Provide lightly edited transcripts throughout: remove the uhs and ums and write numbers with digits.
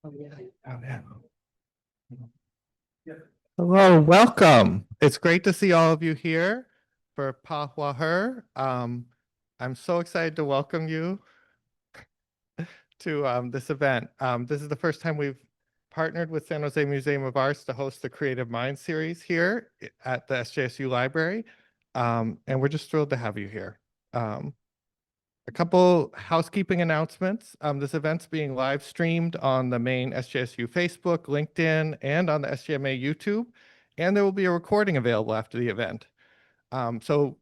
Oh, yeah. Hello, welcome. It's great to see all of you here for Pao Houa Her. I'm so excited to welcome you to this event. This is the first time we've partnered with San Jose Museum of Arts to host the Creative Minds series here at the SJSU Library. And we're just thrilled to have you here. A couple housekeeping announcements. This event's being live streamed on the main SJSU Facebook, LinkedIn, and on the SJMA YouTube, and there will be a recording available after the event. So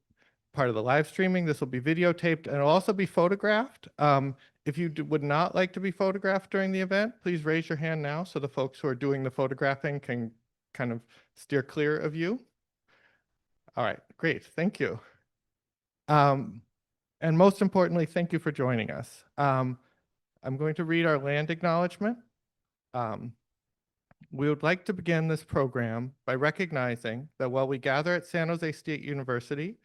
part of the live streaming, this will be videotaped and it'll also be photographed. If you would not like to be photographed during the event, please raise your hand now so the folks who are doing the photographing can kind of steer clear of you. All right, great, thank you. And most importantly, thank you for joining us. I'm going to read our land acknowledgement. We would like to begin this program by recognizing that while we gather at San Jose State University,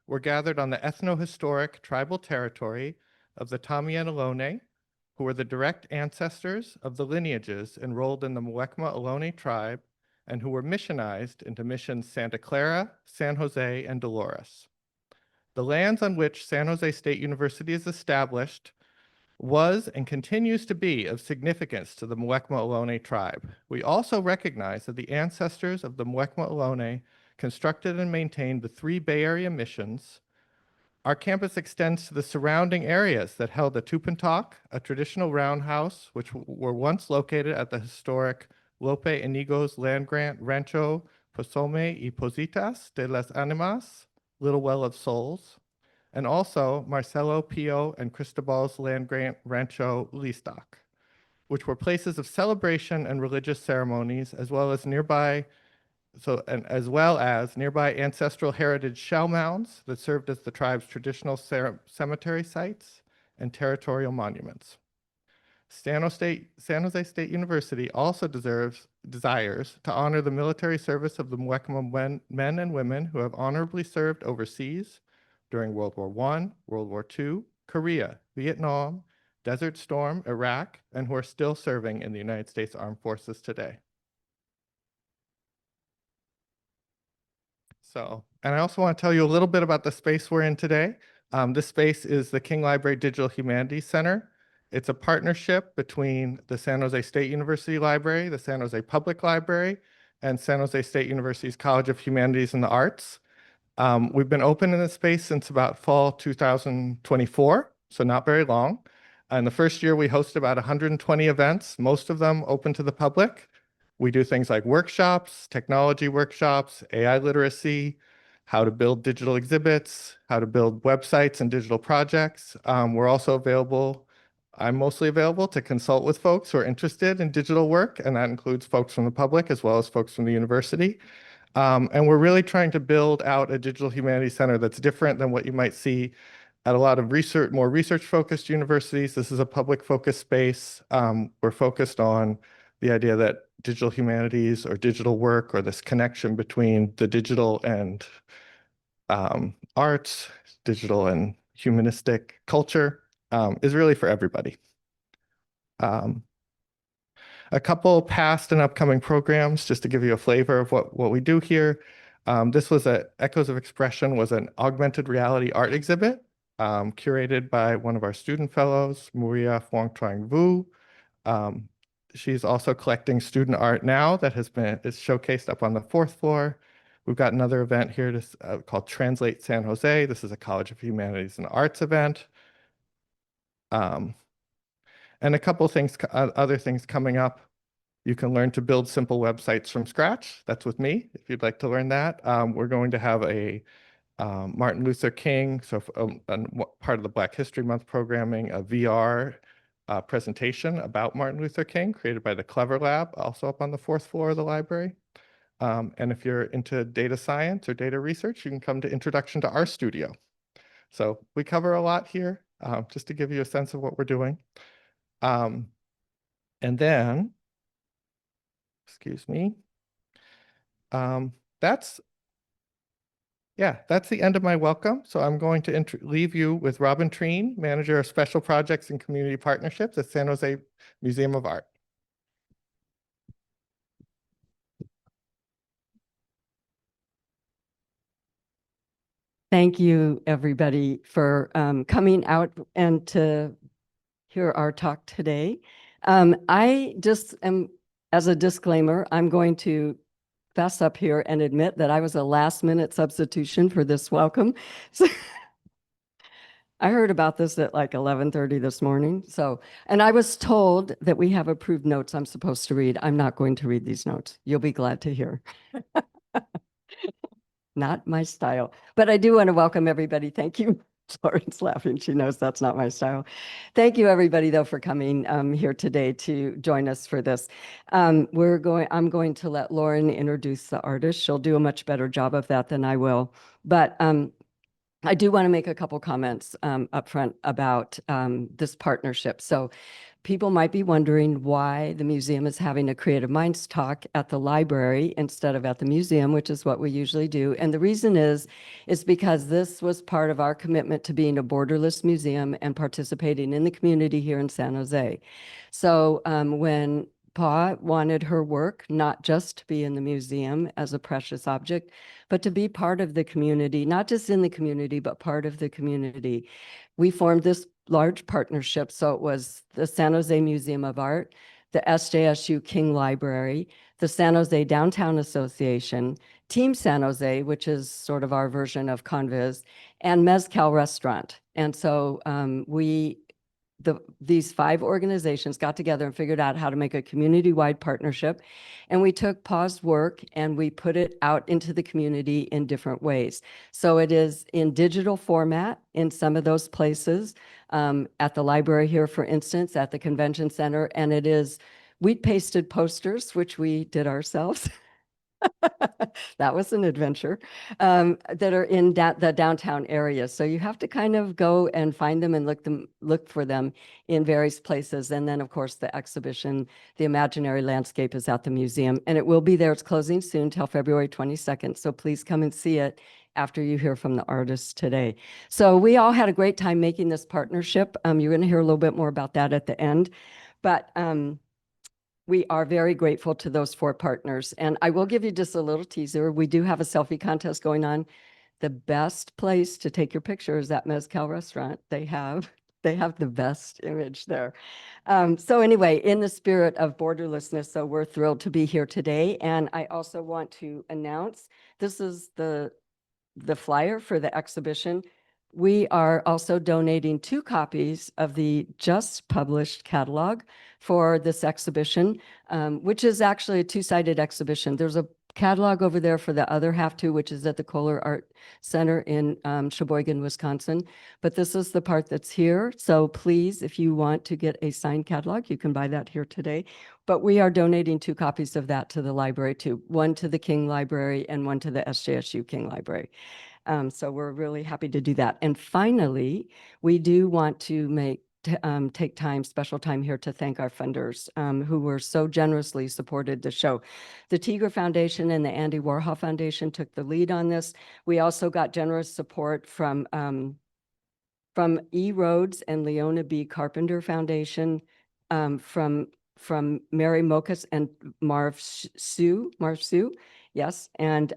we're gathered on the ethno-historic tribal territory of the Tamiyan Ohlone, who are the direct ancestors of the lineages enrolled in the Muwekma Ohlone tribe and who were missionized into missions Santa Clara, San Jose, and Dolores. The lands on which San Jose State University is established was and continues to be of significance to the Muwekma Ohlone tribe. We also recognize that the ancestors of the Muwekma Ohlone constructed and maintained the 3 Bay Area missions. Our campus extends to the surrounding areas that held a tupantalk, a traditional roundhouse, which were once located at the historic Lope Inigo's land grant Rancho Posome y Positas de las Animas, Little Well of Souls, and also Marcelo Pio and Cristobal's land grant Rancho Listock, which were places of celebration and religious ceremonies, as well as nearby ancestral heritage shell mounds that served as the tribe's traditional cemetery sites and territorial monuments. San Jose State University also desires to honor the military service of the Muwekma men and women who have honorably served overseas during World War I, World War II, Korea, Vietnam, Desert Storm, Iraq, and who are still serving in the United States Armed Forces today. And I also want to tell you a little bit about the space we're in today. This space is the King Library Digital Humanities Center. It's a partnership between the San Jose State University Library, the San Jose Public Library, and San Jose State University's College of Humanities and the Arts. We've been open in this space since about fall 2024, so not very long. In the first year, we hosted about 120 events, most of them open to the public. We do things like workshops, technology workshops, AI literacy, how to build digital exhibits, how to build websites and digital projects. We're also available, I'm mostly available to consult with folks who are interested in digital work, and that includes folks from the public as well as folks from the university. And we're really trying to build out a digital humanities center that's different than what you might see at a lot of more research-focused universities. This is a public-focused space. We're focused on the idea that digital humanities or digital work or this connection between the digital and arts, digital and humanistic culture is really for everybody. A couple past and upcoming programs, just to give you a flavor of what we do here. This was Echoes of Expression was an augmented reality art exhibit curated by one of our student fellows, Maria Phuong Truong Vu. She's also collecting student art now that is showcased up on the 4th floor. We've got another event here called Translate San Jose. This is a College of Humanities and Arts event. And a couple other things coming up. You can learn to build simple websites from scratch. That's with me, if you'd like to learn that. We're going to have a Martin Luther King, part of the Black History Month programming, a VR presentation about Martin Luther King created by the Clever Lab, also up on the 4th floor of the library. And if you're into data science or data research, you can come to Introduction to RStudio. So we cover a lot here, just to give you a sense of what we're doing. And then, excuse me, that's the end of my welcome. So I'm going to leave you with Robin Treen, Manager of Special Projects and Community Partnerships at San Jose Museum of Art. Thank you, everybody, for coming out and to hear our talk today. I just am, as a disclaimer, I'm going to fess up here and admit that I was a last-minute substitution for this welcome. So I heard about this at like 11:30 this morning. And I was told that we have approved notes I'm supposed to read. I'm not going to read these notes. You'll be glad to hear. Not my style, but I do want to welcome everybody. Thank you. Lauren's laughing. She knows that's not my style. Thank you, everybody, though, for coming here today to join us for this. I'm going to let Lauren introduce the artist. She'll do a much better job of that than I will. But I do want to make a couple comments up front about this partnership. So people might be wondering why the museum is having a Creative Minds talk at the library instead of at the museum, which is what we usually do. And the reason is because this was part of our commitment to being a borderless museum and participating in the community here in San Jose. So when Pa wanted her work not just to be in the museum as a precious object, but to be part of the community, not just in the community, but part of the community. We formed this large partnership. So it was the San Jose Museum of Art, the SJSU King Library, the San Jose Downtown Association, Team San Jose, which is sort of our version of Conviz, and Mezcal Restaurant. And so these 5 organizations got together and figured out how to make a community-wide partnership. And we took Pa's work and we put it out into the community in different ways. So it is in digital format in some of those places, at the library here, for instance, at the convention center. And it is wheat pasted posters, which we did ourselves. That was an adventure, that are in the downtown area. So you have to kind of go and find them and look for them in various places. And then, of course, the exhibition, The Imaginary Landscape, is at the museum, and it will be there. It's closing soon till February 22nd. So please come and see it after you hear from the artists today. So we all had a great time making this partnership. You're going to hear a little bit more about that at the end. But we are very grateful to those 4 partners. And I will give you just a little teaser. We do have a selfie contest going on. The best place to take your picture is at Mezcal Restaurant. They have the best image there. So anyway, in the spirit of borderlessness, so we're thrilled to be here today. And I also want to announce, this is the flyer for the exhibition. We are also donating 2 copies of the just published catalog for this exhibition, which is actually a 2-sided exhibition. There's a catalog over there for the other half too, which is at the Kohler Art Center in Sheboygan, Wisconsin. But this is the part that's here. So please, if you want to get a signed catalog, you can buy that here today. But we are donating 2 copies of that to the library too, one to the King Library and one to the SJSU King Library. So we're really happy to do that. And finally, we do want to take special time here to thank our funders who were so generously supported the show. The Tigra Foundation and the Andy Warhol Foundation took the lead on this. We also got generous support from E. Rhodes and Leona B. Carpenter Foundation, from Mary Mokas and Marv Sue, yes, and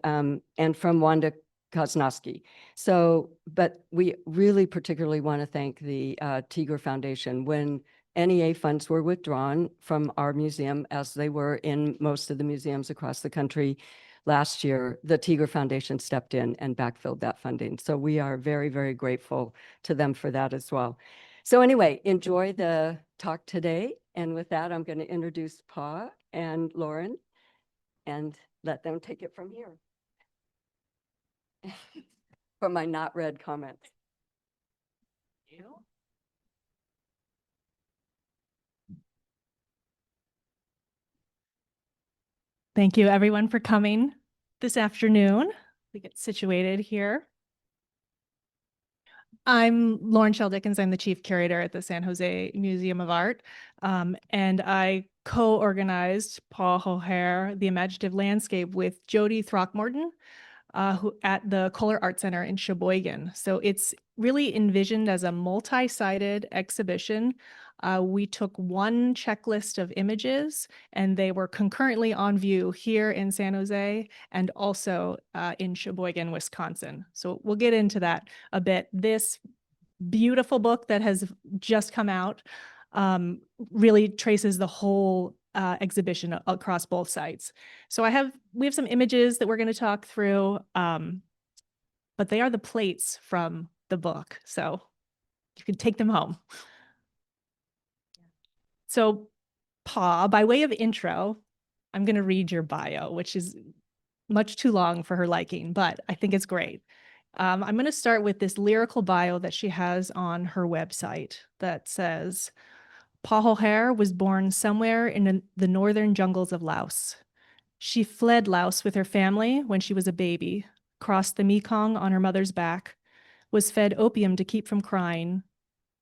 from Wanda Kosnowski. So, but we really particularly want to thank the Tigra Foundation. When NEA funds were withdrawn from our museum, as they were in most of the museums across the country last year, the Tigra Foundation stepped in and backfilled that funding. So we are very, very grateful to them for that as well. So anyway, enjoy the talk today. And with that, I'm going to introduce Pa and Lauren and let them take it from here. For my not read comments. Thank you, everyone, for coming this afternoon. We get situated here. I'm Lauren Shell Dickens. I'm the chief curator at the San Jose Museum of Art, and I co-organized Pao Houa Her, the Imaginative Landscape, with Jody Throckmorton, who at the Kohler Art Center in Sheboygan. So it's really envisioned as a multi-sided exhibition We took one checklist of images, and they were concurrently on view here in San Jose and also in Sheboygan, Wisconsin. So we'll get into that a bit. This beautiful book that has just come out really traces the whole exhibition across both sites. So we have some images that we're going to talk through, but they are the plates from the book, so you can take them home. So, Pa, by way of intro, I'm going to read your bio, which is much too long for her liking, but I think it's great. I'm going to start with this lyrical bio that she has on her website that says, Pao Houa Her was born somewhere in the northern jungles of Laos. She fled Laos with her family when she was a baby, crossed the Mekong on her mother's back, was fed opium to keep from crying,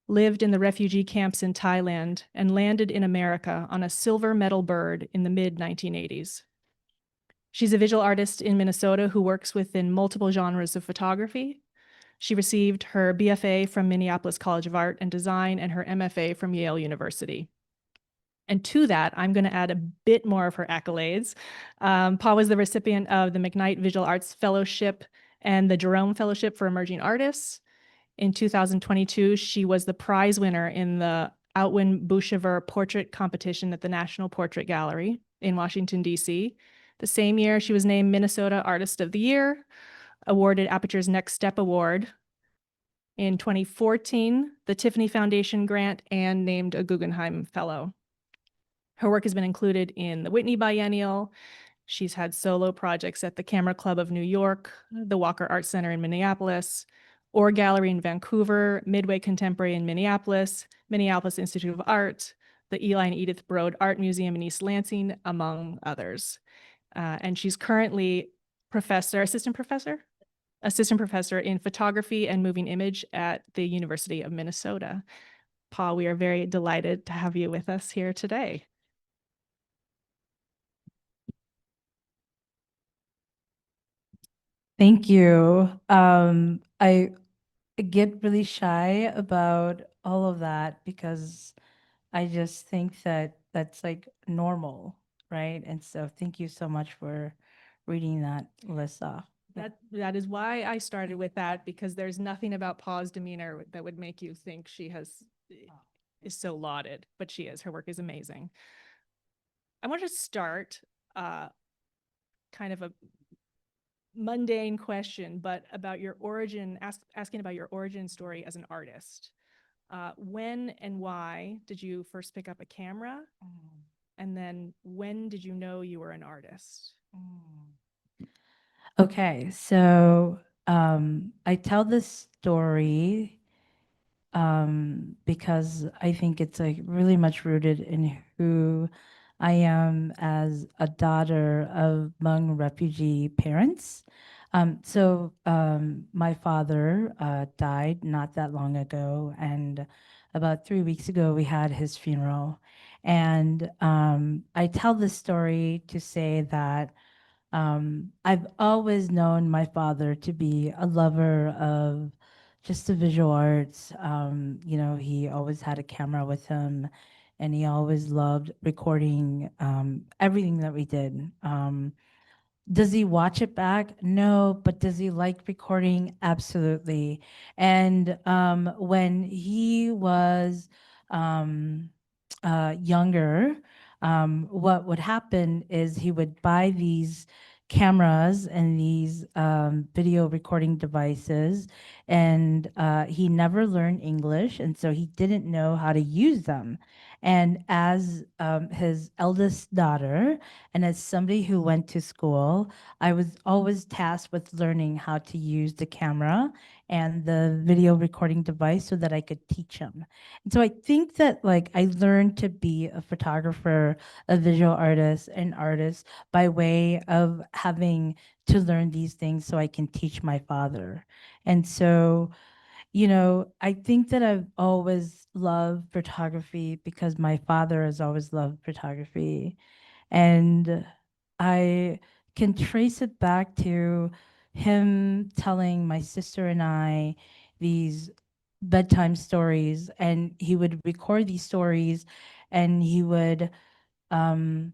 lived in the refugee camps in Thailand, and landed in America on a silver medal bird in the mid-1980s. She's a visual artist in Minnesota who works within multiple genres of photography. She received her BFA from Minneapolis College of Art and Design and her MFA from Yale University. And to that, I'm going to add a bit more of her accolades. Pa was the recipient of the McKnight Visual Arts Fellowship and the Jerome Fellowship for Emerging Artists. In 2022, she was the prize winner in the Outwin Bouchever Portrait Competition at the National Portrait Gallery in Washington, D.C. The same year, she was named Minnesota Artist of the Year, awarded Aperture's Next Step Award. In 2014, the Tiffany Foundation grant, and named a Guggenheim Fellow. Her work has been included in the Whitney Biennial. She's had solo projects at the Camera Club of New York, the Walker Art Center in Minneapolis, Orr Gallery in Vancouver, Midway Contemporary in Minneapolis, Minneapolis Institute of Art, the Eli and Edith Broad Art Museum in East Lansing, among others. And she's currently assistant professor in photography and moving image at the University of Minnesota. Pa, we are very delighted to have you with us here today. Thank you. I get really shy about all of that because I just think that that's like normal, right? And so thank you so much for reading that list off. That is why I started with that, because there's nothing about Pa's demeanor that would make you think she is so lauded, but she is. Her work is amazing. I want to start kind of a mundane question, but about your origin, asking about your origin story as an artist. When and why did you first pick up a camera? And then when did you know you were an artist? Okay, so I tell this story because I think it's like really much rooted in who I am as a daughter of Hmong refugee parents. My father died not that long ago, and about 3 weeks ago we had his funeral. And I tell this story to say that I've always known my father to be a lover of just the visual arts. He always had a camera with him, and he always loved recording everything that we did. Does he watch it back? No, but does he like recording? Absolutely. And when he was younger, what would happen is he would buy these cameras and these video recording devices, and he never learned English, and so he didn't know how to use them. And as his eldest daughter, and as somebody who went to school, I was always tasked with learning how to use the camera and the video recording device so that I could teach him. And so I think that like I learned to be a photographer, a visual artist, an artist by way of having to learn these things so I can teach my father. And so, I think that I've always loved photography because my father has always loved photography. And I can trace it back to him telling my sister and I these bedtime stories, and he would record these stories, and he would um,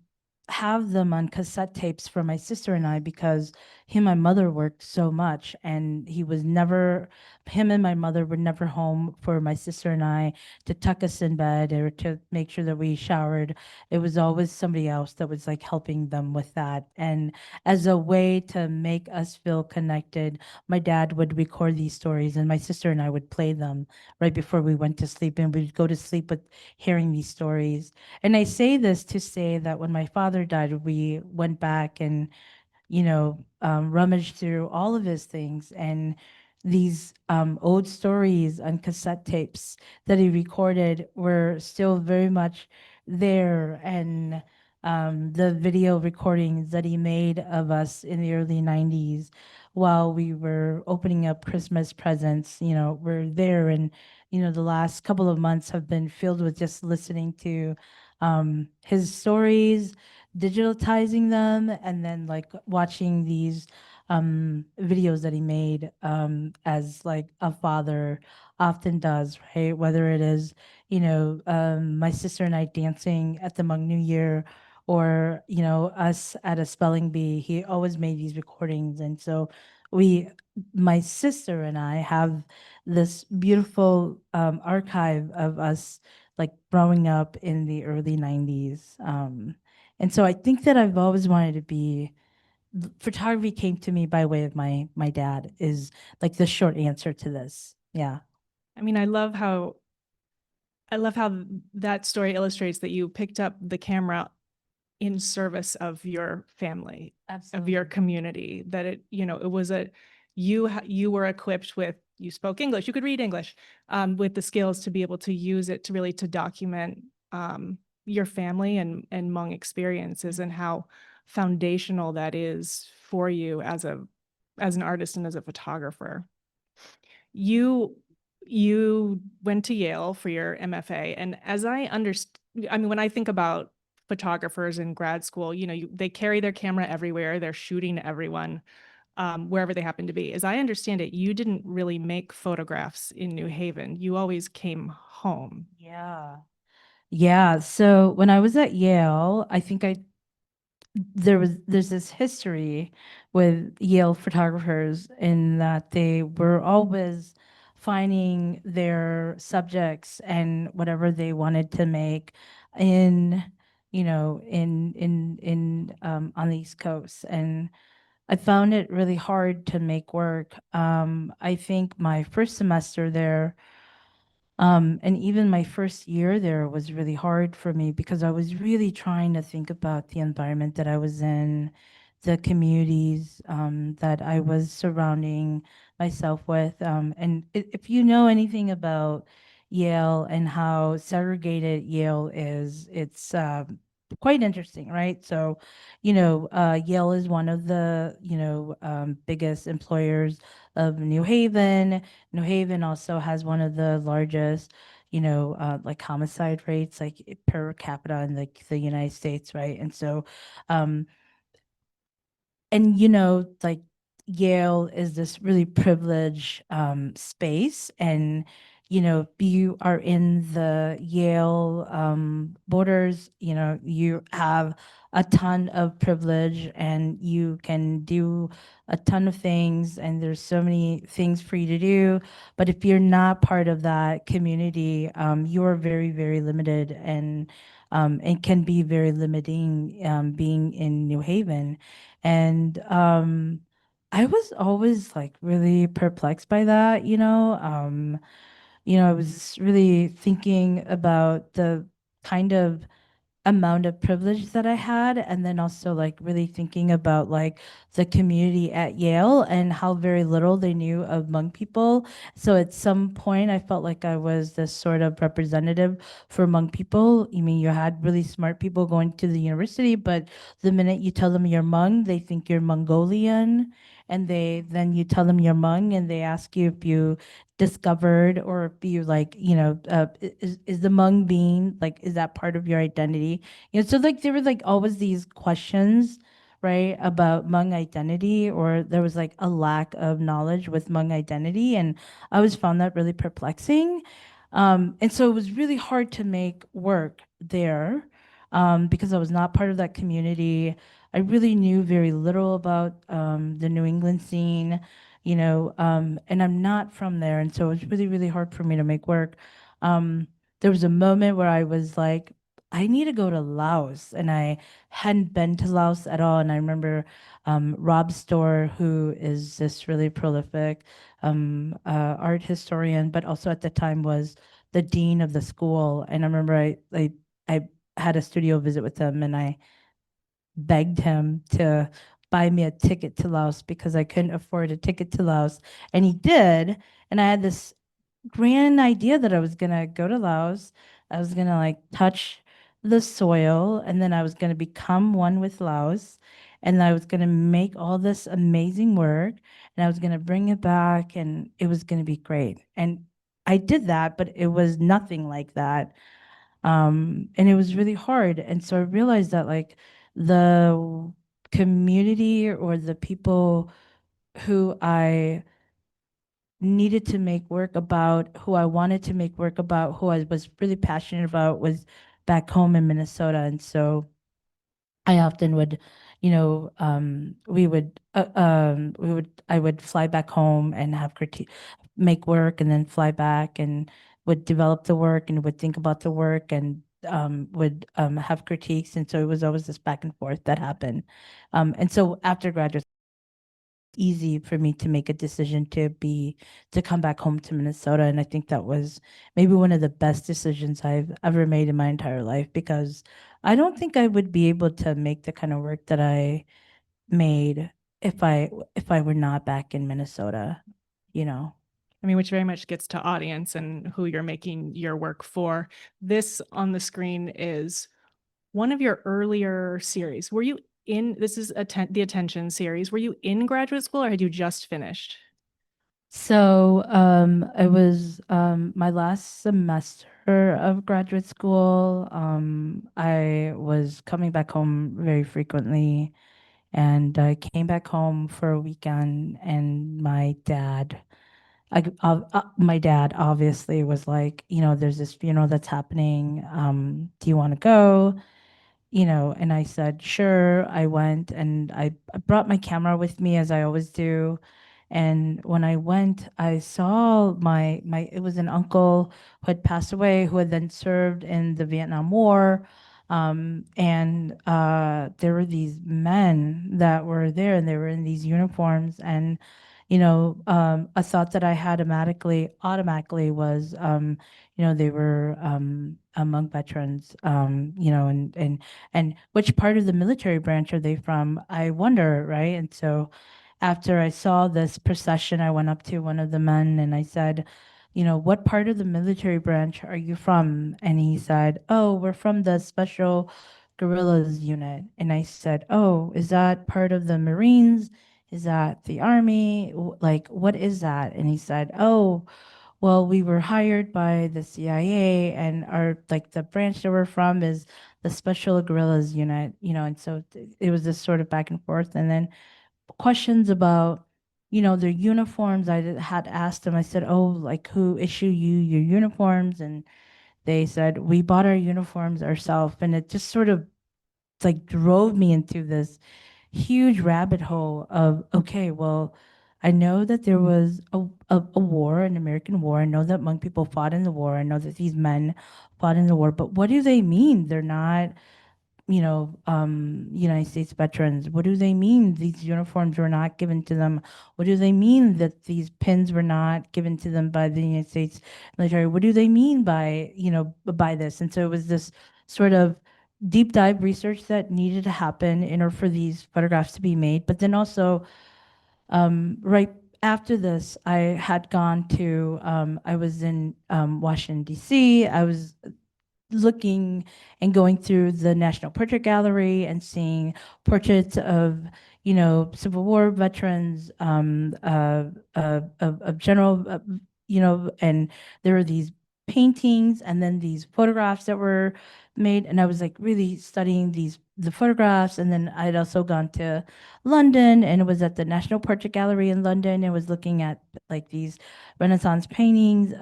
have them on cassette tapes for my sister and I, because him and my mother worked so much, and him and my mother were never home for my sister and I to tuck us in bed or to make sure that we showered. It was always somebody else that was like helping them with that. And as a way to make us feel connected, my dad would record these stories and my sister and I would play them right before we went to sleep, and we'd go to sleep with hearing these stories. And I say this to say that when my father died, we went back and, rummaged through all of his things, and these old stories on cassette tapes that he recorded were still very much there. And the video recordings that he made of us in the early 90s while we were opening up Christmas presents, were there. And, the last couple of months have been filled with just listening to his stories, digitalizing them, and then like watching these videos that he made as like a father often does, right? Whether it is, my sister and I dancing at the Hmong New Year, or, us at a spelling bee, he always made these recordings. And so my sister and I have this beautiful archive of us like growing up in the early 90s. And so I think that I've always wanted to be, photography came to me by way of my dad, is like the short answer to this. Yeah. I mean, I love how that story illustrates that you picked up the camera in service of your family, of your community, that it was you were equipped with, you spoke English, you could read English, with the skills to be able to use it to really to document your family and Hmong experiences, and how foundational that is for you as an artist and as a photographer. You went to Yale for your MFA, and as I understand, I mean, when I think about photographers in grad school, they carry their camera everywhere, they're shooting everyone, wherever they happen to be. As I understand it, you didn't really make photographs in New Haven. You always came home. Yeah. Yeah. So when I was at Yale, I think there's this history with Yale photographers in that they were always finding their subjects and whatever they wanted to make in, on the East Coast. And I found it really hard to make work. I think my first semester there, and even my first year there, was really hard for me because I was really trying to think about the environment that I was in, the communities that I was surrounding myself with. And if you know anything about Yale and how segregated Yale is, it's quite interesting, right? So, Yale is one of the, biggest employers of New Haven. New Haven also has one of the largest, like homicide rates, like per capita in like the United States, right? And so, um, and like Yale is this really privileged space, and if you are in the Yale borders, you have a ton of privilege and you can do a ton of things, and there's so many things for you to do. But if you're not part of that community, you're very, very limited, and it can be very limiting being in New Haven. And I was always like really perplexed by that, I was really thinking about the kind of amount of privilege that I had, and then also like really thinking about like the community at Yale and how very little they knew of Hmong people. So at some point I felt like I was this sort of representative for Hmong people. I mean, you had really smart people going to the university, but the minute you tell them you're Hmong, they think you're Mongolian, and then you tell them you're Hmong and they ask you if you discovered, or if you like, is the Hmong being like, is that part of your identity? So like there were like always these questions, right, about Hmong identity, or there was like a lack of knowledge with Hmong identity. And I always found that really perplexing. And so it was really hard to make work there because I was not part of that community. I really knew very little about the New England scene, and I'm not from there. And so it was really, really hard for me to make work. There was a moment where I was like, I need to go to Laos, and I hadn't been to Laos at all. And I remember Rob Storr, who is this really prolific art historian, but also at the time was the dean of the school. And I remember I had a studio visit with him, and I begged him to buy me a ticket to Laos because I couldn't afford a ticket to Laos. And he did. And I had this grand idea that I was going to go to Laos. I was going to like touch the soil, and then I was going to become one with Laos. And I was going to make all this amazing work, and I was going to bring it back, and it was going to be great. And I did that, but it was nothing like that. And it was really hard. And so I realized that like the community or the people who I needed to make work about, who I wanted to make work about, who I was really passionate about was back home in Minnesota. And so I often would, I would fly back home and have make work, and then fly back and would develop the work and would think about the work, and would have critiques. And so it was always this back and forth that happened. And so after graduate, easy for me to make a decision to come back home to Minnesota. And I think that was maybe one of the best decisions I've ever made in my entire life, because I don't think I would be able to make the kind of work that I made if I were not back in Minnesota, I mean, which very much gets to audience and who you're making your work for. This on the screen is one of your earlier series. Were you this is the Attention series. Were you in graduate school, or had you just finished? So it was my last semester of graduate school. I was coming back home very frequently, and I came back home for a weekend, and my dad obviously was like, there's this funeral that's happening. Do you want to go? And I said, sure. I went, and I brought my camera with me, as I always do. And when I went, I saw it was an uncle who had passed away, who had then served in the Vietnam War. And there were these men that were there, and they were in these uniforms. And, a thought that I had automatically was, they were among veterans, and which part of the military branch are they from? I wonder, right? And so after I saw this procession, I went up to one of the men and I said, what part of the military branch are you from? And he said, oh, we're from the Special Guerrillas Unit. And I said, oh, is that part of the Marines? Is that the Army? Like, what is that? And he said, oh, well, we were hired by the CIA, and the branch that we're from is the Special Guerrillas Unit, and so it was this sort of back and forth. And then questions about, their uniforms. Had asked them, I said, oh, like, who issue you your uniforms? And they said, we bought our uniforms ourselves. And it just sort of like drove me into this huge rabbit hole of, okay, well, I know that there was a war, an American war. I know that Hmong people fought in the war. I know that these men fought in the war, but what do they mean? They're not, United States veterans. What do they mean these uniforms were not given to them? What do they mean that these pins were not given to them by the United States military? What do they mean by, by this? And so it was this sort of deep dive research that needed to happen in order for these photographs to be made. But then also, right after this, I had gone to, I was in Washington, D.C. I was looking and going through the National Portrait Gallery and seeing portraits of, Civil War veterans, of general, and there were these paintings and then these photographs that were made. And I was like really studying the photographs. And then I'd also gone to London and it was at the National Portrait Gallery in London and was looking at like these Renaissance paintings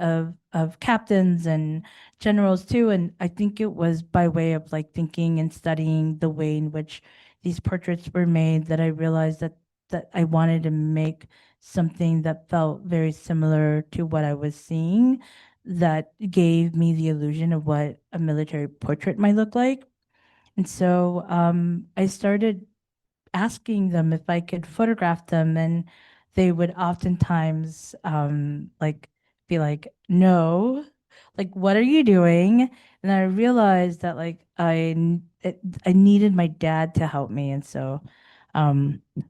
of captains and generals too. And I think it was by way of like thinking and studying the way in which these portraits were made that I realized that I wanted to make something that felt very similar to what I was seeing that gave me the illusion of what a military portrait might look like. And so I started asking them if I could photograph them, and they would oftentimes like be like, "No, like what are you doing?" And I realized that like I needed my dad to help me, and so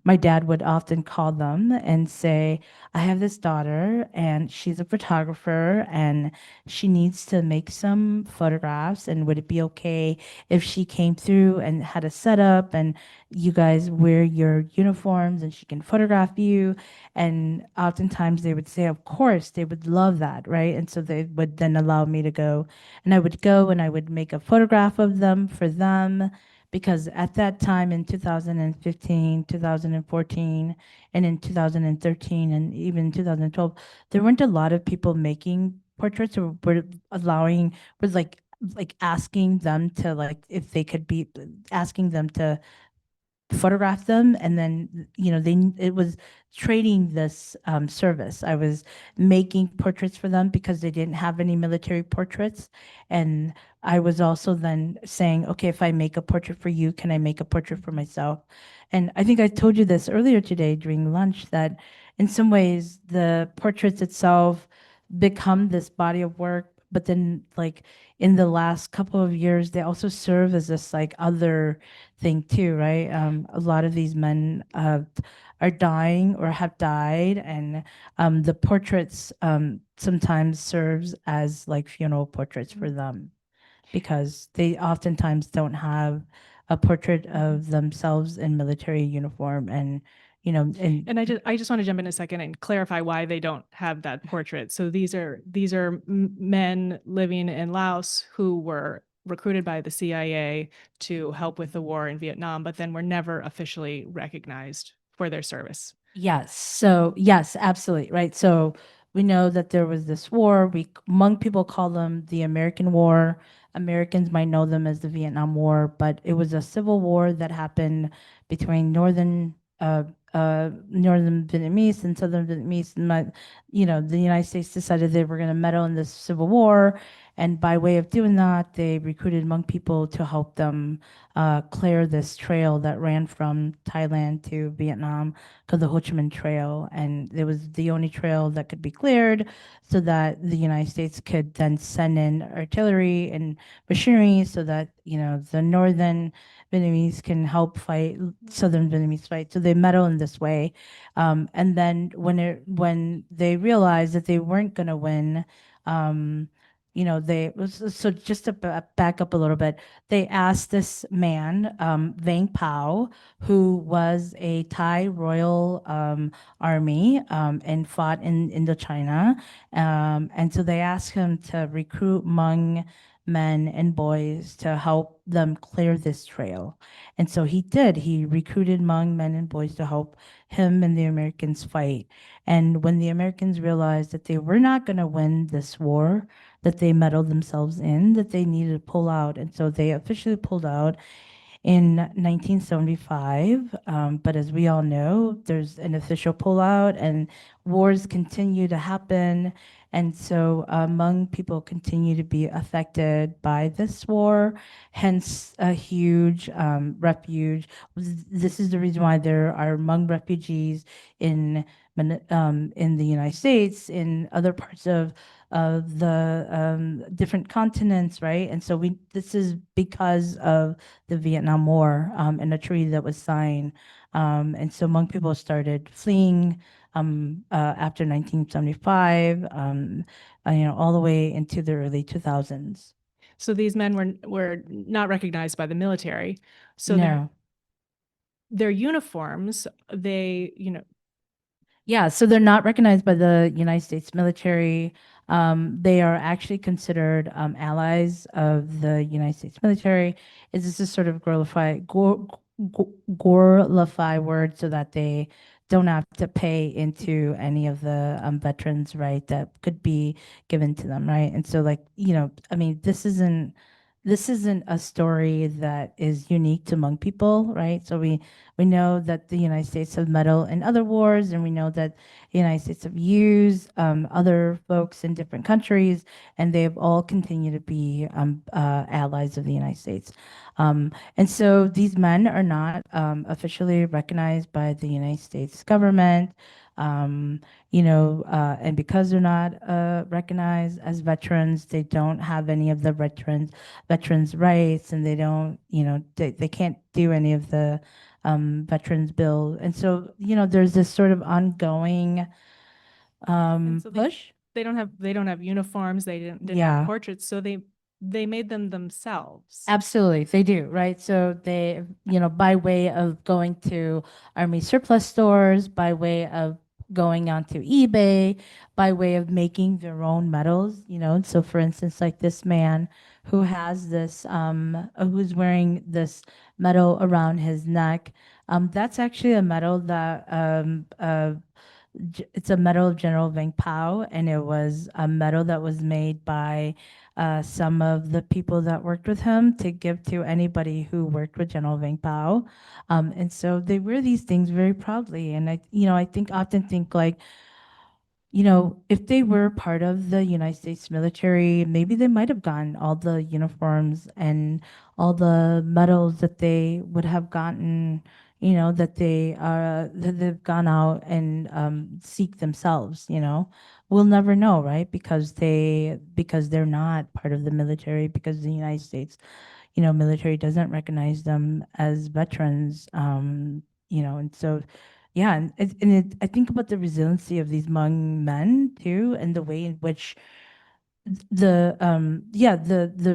my dad would often call them and say, "I have this daughter, and she's a photographer, and she needs to make some photographs. And would it be okay if she came through and had a setup and you guys wear your uniforms and she can photograph you?" And oftentimes they would say, of course, they would love that, right? And so they would then allow me to go. And I would go and I would make a photograph of them for them. Because at that time in 2015, 2014, and in 2013, and even 2012, there weren't a lot of people making portraits or were allowing, was like asking them to like if they could be asking them to photograph them. And then it was trading this service. I was making portraits for them because they didn't have any military portraits, and I was also then saying, okay, if I make a portrait for you, can I make a portrait for myself? And I think I told you this earlier today during lunch, that in some ways the portraits itself become this body of work, but then like in the last couple of years they also serve as this like other thing too, right? A lot of these men are dying or have died, and the portraits sometimes serves as like funeral portraits for them because they oftentimes don't have a portrait of themselves in military uniform. And And I just want to jump in a second and clarify why they don't have that portrait. So these are men living in Laos who were recruited by the CIA to help with the war in Vietnam, but then were never officially recognized for their service. Yes. So yes, absolutely. Right. So we know that there was this war. Hmong people call them the American War. Americans might know them as the Vietnam War, but it was a civil war that happened between northern Vietnamese and southern Vietnamese. And the United States decided they were going to meddle in this civil war, and by way of doing that, they recruited Hmong people to help them clear this trail that ran from Thailand to Vietnam, called the Ho Chi Minh Trail. And it was the only trail that could be cleared so that the United States could then send in artillery and machinery so that, the northern Vietnamese can help fight southern Vietnamese fight. So they meddle in this way. And then when they realized that they weren't going to win, so just to back up a little bit, they asked this man, Vang Pao, who was a Thai Royal Army and fought in Indochina. And so they asked him to recruit Hmong men and boys to help them clear this trail. And so he did. He recruited Hmong men and boys to help him and the Americans fight. And when the Americans realized that they were not going to win this war, that they meddled themselves in, that they needed to pull out. And so they officially pulled out in 1975. But as we all know, there's an official pullout and wars continue to happen. And so Hmong people continue to be affected by this war, hence a huge refuge. This is the reason why there are Hmong refugees in the United States, in other parts of the different continents, right? And so this is because of the Vietnam War and a treaty that was signed. And so Hmong people started fleeing after 1975, all the way into the early 2000s. So these men were not recognized by the military. So No. their uniforms, they, Yeah, so they're not recognized by the United States military. They are actually considered allies of the United States military. It's just a sort of glorify word so that they don't have to pay into any of the veterans, right, that could be given to them, right? And so, like, I mean, this isn't a story that is unique to Hmong people, right? So we know that the United States have meddled in other wars, and we know that the United States have used other folks in different countries, and they've all continued to be allies of the United States. And so these men are not officially recognized by the United States government. Um, and because they're not recognized as veterans, they don't have any of the veterans' rights, and they don't, they can't do any of the veterans bill. And so, there's this sort of ongoing so push. They don't have uniforms. They didn't Yeah. have portraits. So they made them themselves. Absolutely, they do, right? So they, by way of going to Army surplus stores, by way of going onto eBay, by way of making their own medals, So for instance, like this man who has this, who's wearing this medal around his neck, that's actually a medal that, it's a medal of General Vang Pao, and it was a medal that was made by some of the people that worked with him to give to anybody who worked with General Vang Pao. And so they wear these things very proudly. And I often think like, if they were part of the United States military, maybe they might have gotten all the uniforms and all the medals that they would have gotten, that they've gone out and seek themselves. We'll never know, right? Because they're not part of the military, because the United States, military doesn't recognize them as veterans. And so yeah, I think about the resiliency of these Hmong men too, and the way in which the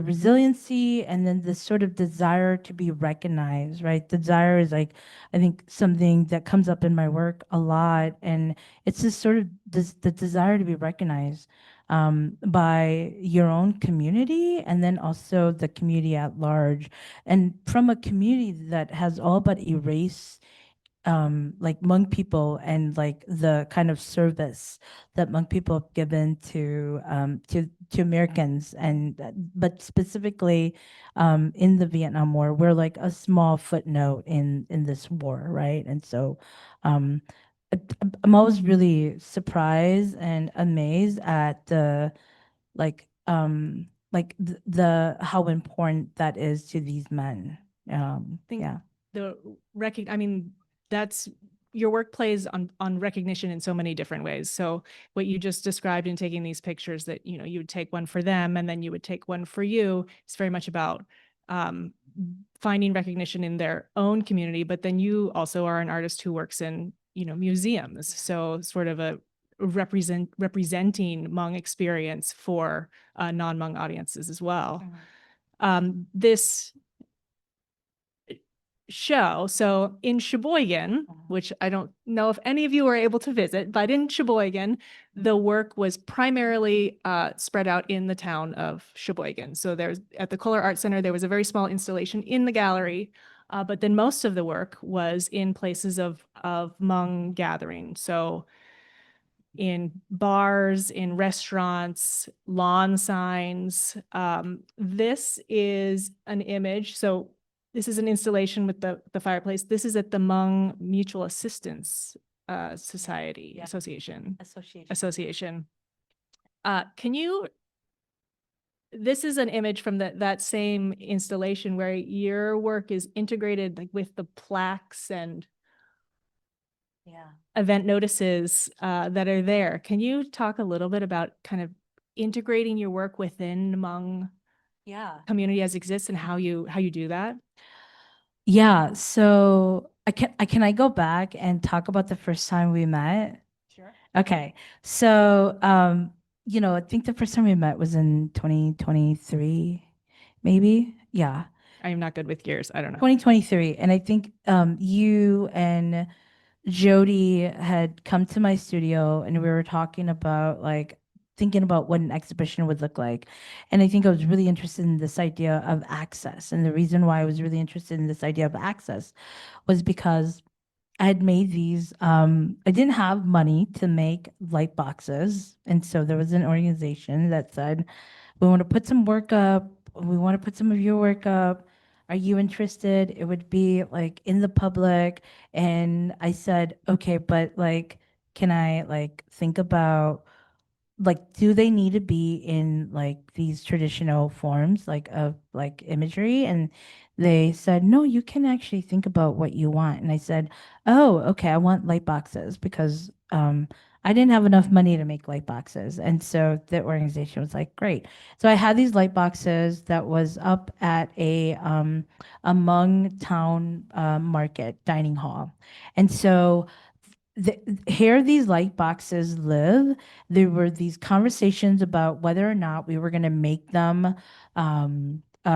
resiliency, and then the sort of desire to be recognized, right? The desire is like, I think, something that comes up in my work a lot, and it's this sort of the desire to be recognized by your own community, and then also the community at large, and from a community that has all but erased like Hmong people, and like the kind of service that Hmong people have given to Americans, and but specifically in the Vietnam War, we're like a small footnote in this war, right? And so I'm always really surprised and amazed at the the how important that is to these men. Think Yeah. I mean, that's your work plays on recognition in so many different ways. So what you just described in taking these pictures, that you would take one for them and then you would take one for you, it's very much about finding recognition in their own community. But then you also are an artist who works in museums, so sort of a representing Hmong experience for non-Hmong audiences as well. This show. So in Sheboygan, which I don't know if any of you were able to visit, but in Sheboygan, the work was primarily spread out in the town of Sheboygan. So there's at the Kohler Art Center, there was a very small installation in the gallery, but then most of the work was in places of Hmong gathering. So in bars, in restaurants, lawn signs. This is an image. So this is an installation with the fireplace. This is at the Hmong Mutual Assistance Society Yeah. Association. Association. This is an image from that same installation where your work is integrated like with the plaques and Yeah. event notices that are there. Can you talk a little bit about kind of integrating your work within Hmong community as exists, and how you do that? Yeah. So I go back and talk about the first time we met? Sure. Okay. So I think the first time we met was in 2023, maybe. Yeah. I am not good with years. I don't know. 2023. And I think you and Jody had come to my studio and we were talking about like thinking about what an exhibition would look like. And I think I was really interested in this idea of access. And the reason why I was really interested in this idea of access was because I had made these, I didn't have money to make light boxes. And so there was an organization that said, we want to put some work up. We want to put some of your work up. Are you interested? It would be like in the public. And I said, okay, but like, can I like think about like do they need to be in like these traditional forms like of like imagery? And they said no, you can actually think about what you want. And I said, oh, okay, I want light boxes because I didn't have enough money to make light boxes. And so the organization was like, great. So I had these light boxes that was up at a Hmong town market dining hall. And so here these light boxes live. There were these conversations about whether or not we were going to make them we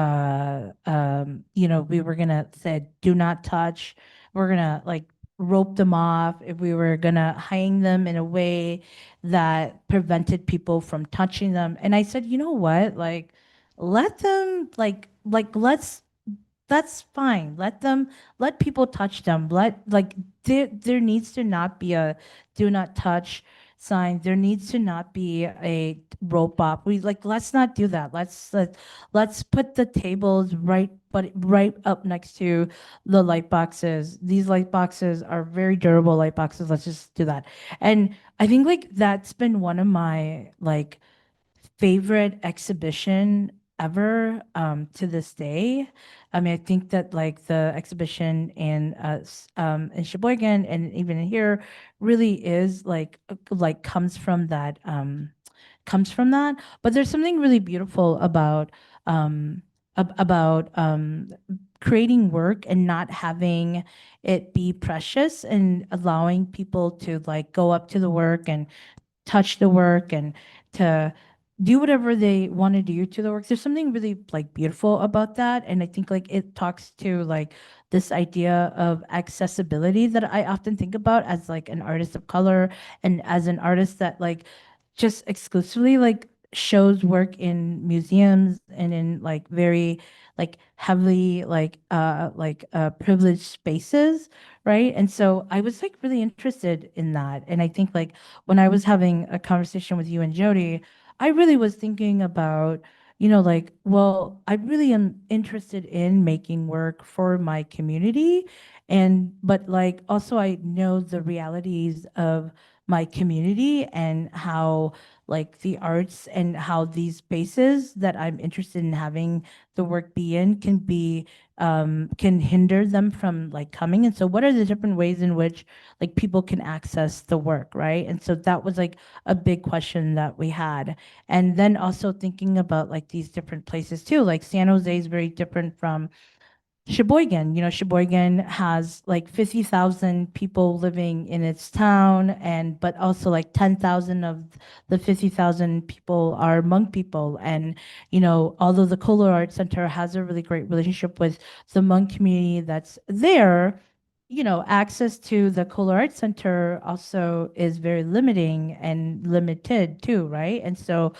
were going to say do not touch. We're going to like rope them off, if we were going to hang them in a way that prevented people from touching them. And I said, you know what, like let them like let's that's fine. Let people touch them. There needs to not be a do not touch sign. There needs to not be a rope up. Let's not do that. Let's put the tables right up next to the light boxes. These light boxes are very durable light boxes. Let's just do that. And I think like that's been one of my like favorite exhibition ever to this day. I mean, I think that like the exhibition in Sheboygan and even here really is like comes from that. But there's something really beautiful about creating work and not having it be precious and allowing people to like go up to the work and touch the work and to do whatever they want to do to the work. There's something really like beautiful about that. And I think like it talks to like this idea of accessibility that I often think about as like an artist of color and as an artist that like just exclusively like shows work in museums and in like very like heavily privileged spaces, right? And so I was like really interested in that. And I think like when I was having a conversation with you and Jody, I really was thinking about, like, well, I really am interested in making work for my community. But like also I know the realities of my community and how like the arts and how these spaces that I'm interested in having the work be in can hinder them from like coming. And so what are the different ways in which like people can access the work, right? And so that was like a big question that we had. And then also thinking about like these different places too, like San Jose is very different from Sheboygan. Sheboygan has like 50,000 people living in its town, but also like 10,000 of the 50,000 people are Hmong people. And, although the Kohler Art Center has a really great relationship with the Hmong community that's there, access to the Kohler Art Center also is very limiting and limited too, right? And so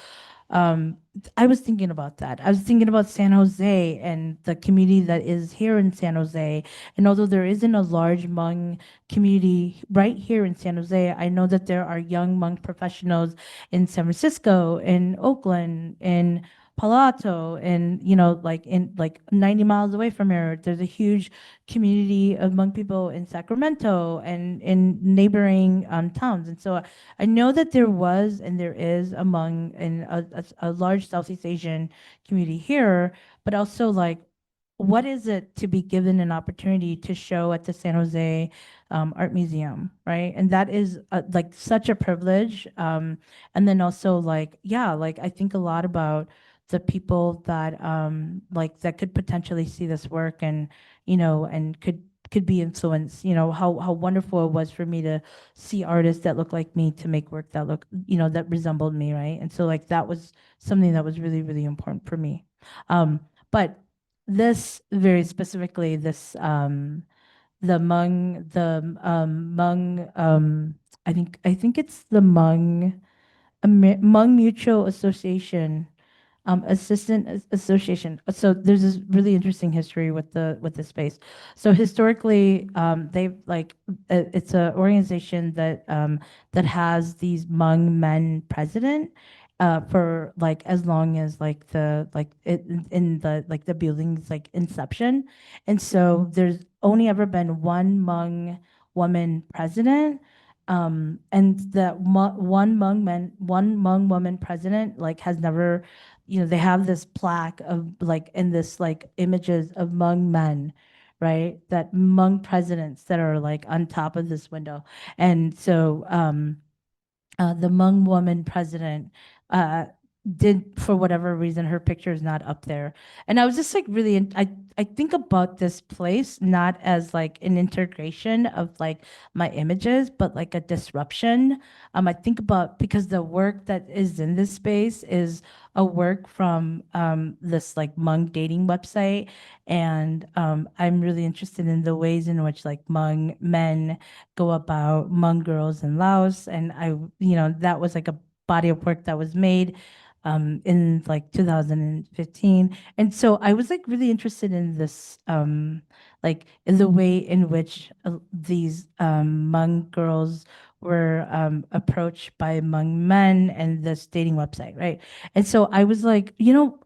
um, I was thinking about that. I was thinking about San Jose and the community that is here in San Jose. And although there isn't a large Hmong community right here in San Jose, I know that there are young Hmong professionals in San Francisco, in Oakland, in Palo Alto, and like in like 90 miles away from here, there's a huge community of Hmong people in Sacramento and in neighboring towns. And so I know that there was and there is among in a large Southeast Asian community here, but also like, what is it to be given an opportunity to show at the San Jose Art Museum, right? And that is like such a privilege. And then also like, yeah, like I think a lot about the people that like that could potentially see this work and and could be influenced. How wonderful it was for me to see artists that look like me to make work that look that resembled me, right? And so like that was something that was really really important for me. But this very specifically, the Hmong, I think it's the Hmong Mutual Association, Association. So there's this really interesting history with the space. So historically, they've like it's an organization that has these Hmong men president. For like as long as like the like it, in the like the building's like inception, and so there's only ever been one Hmong woman president, and that one Hmong woman president like has never, they have this plaque of like in this like images of Hmong men, right? That Hmong presidents that are like on top of this window, and so the Hmong woman president uh, did, for whatever reason, her picture is not up there. And I was just like really, I think about this place not as like an integration of like my images, but like a disruption. I think about, because the work that is in this space is a work from this like Hmong dating website. And I'm really interested in the ways in which like Hmong men go about Hmong girls in Laos. And that was like a body of work that was made in like 2015. And so I was like really interested in this, like in the way in which these Hmong girls were approached by Hmong men and this dating website, right? And so I was like,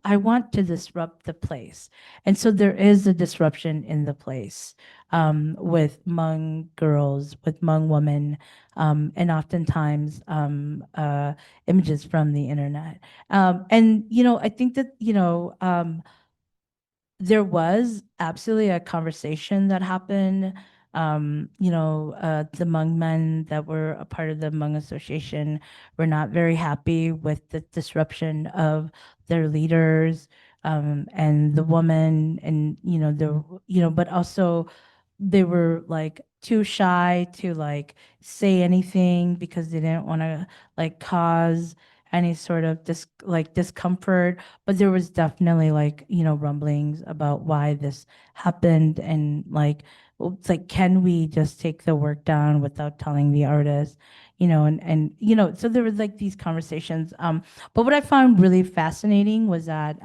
I want to disrupt the place. And so there is a disruption in the place with Hmong girls, with Hmong women, and oftentimes images from the internet. And, I think that, there was absolutely a conversation that happened. The Hmong men that were a part of the Hmong Association were not very happy with the disruption of their leaders, and the woman, and but also they were like too shy to like say anything because they didn't want to like cause any sort of discomfort. But there was definitely like rumblings about why this happened, and like, well, it's like, can we just take the work down without telling the artist, and so there was like these conversations. But what I found really fascinating was that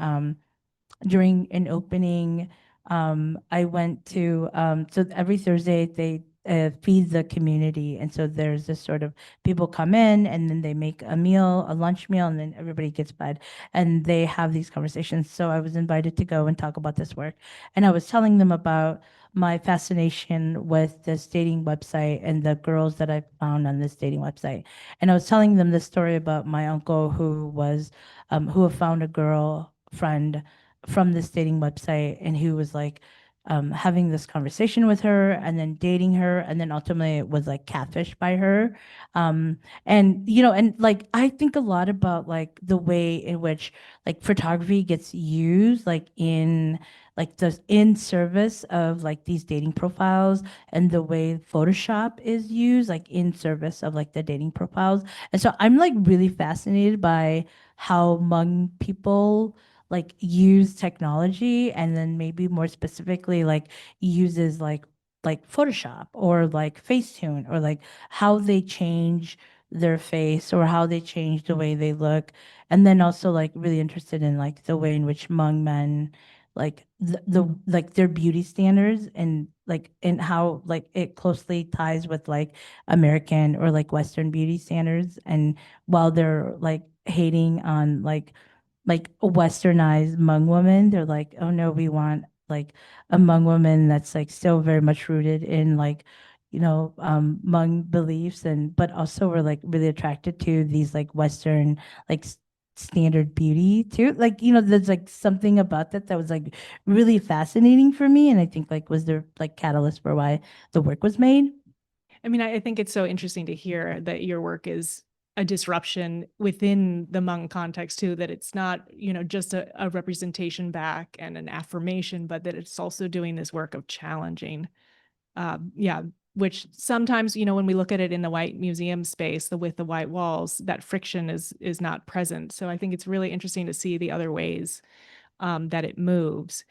during an opening, I went to, so every Thursday they feed the community. And so there's this sort of, people come in and then they make a meal, a lunch meal, and then everybody gets fed and they have these conversations. So I was invited to go and talk about this work. And I was telling them about my fascination with this dating website and the girls that I found on this dating website. And I was telling them the story about my uncle who had found a girl friend from this dating website, and who was like having this conversation with her and then dating her, and then ultimately it was like catfished by her. And like I think a lot about like the way in which like photography gets used like in like the in service of like these dating profiles, and the way Photoshop is used like in service of like the dating profiles. And so I'm like really fascinated by how Hmong people like use technology, and then maybe more specifically like uses like Photoshop or like Facetune, or like how they change their face or how they change the way they look. And then also like really interested in like the way in which Hmong men like the like their beauty standards, and like and how like it closely ties with like American or like Western beauty standards. And while they're like hating on like a westernized Hmong woman, they're like, oh no, we want like a Hmong woman that's like still very much rooted in like, Hmong beliefs, and but also we're like really attracted to these like Western like standard beauty too. Like, there's like something about that was like really fascinating for me, and I think like was there like catalyst for why the work was made. I mean, I think it's so interesting to hear that your work is a disruption within the Hmong context too, that it's not, just a representation back and an affirmation, but that it's also doing this work of challenging. Which sometimes, when we look at it in the white museum space, with the white walls, that friction is not present. So I think it's really interesting to see the other ways that it moves.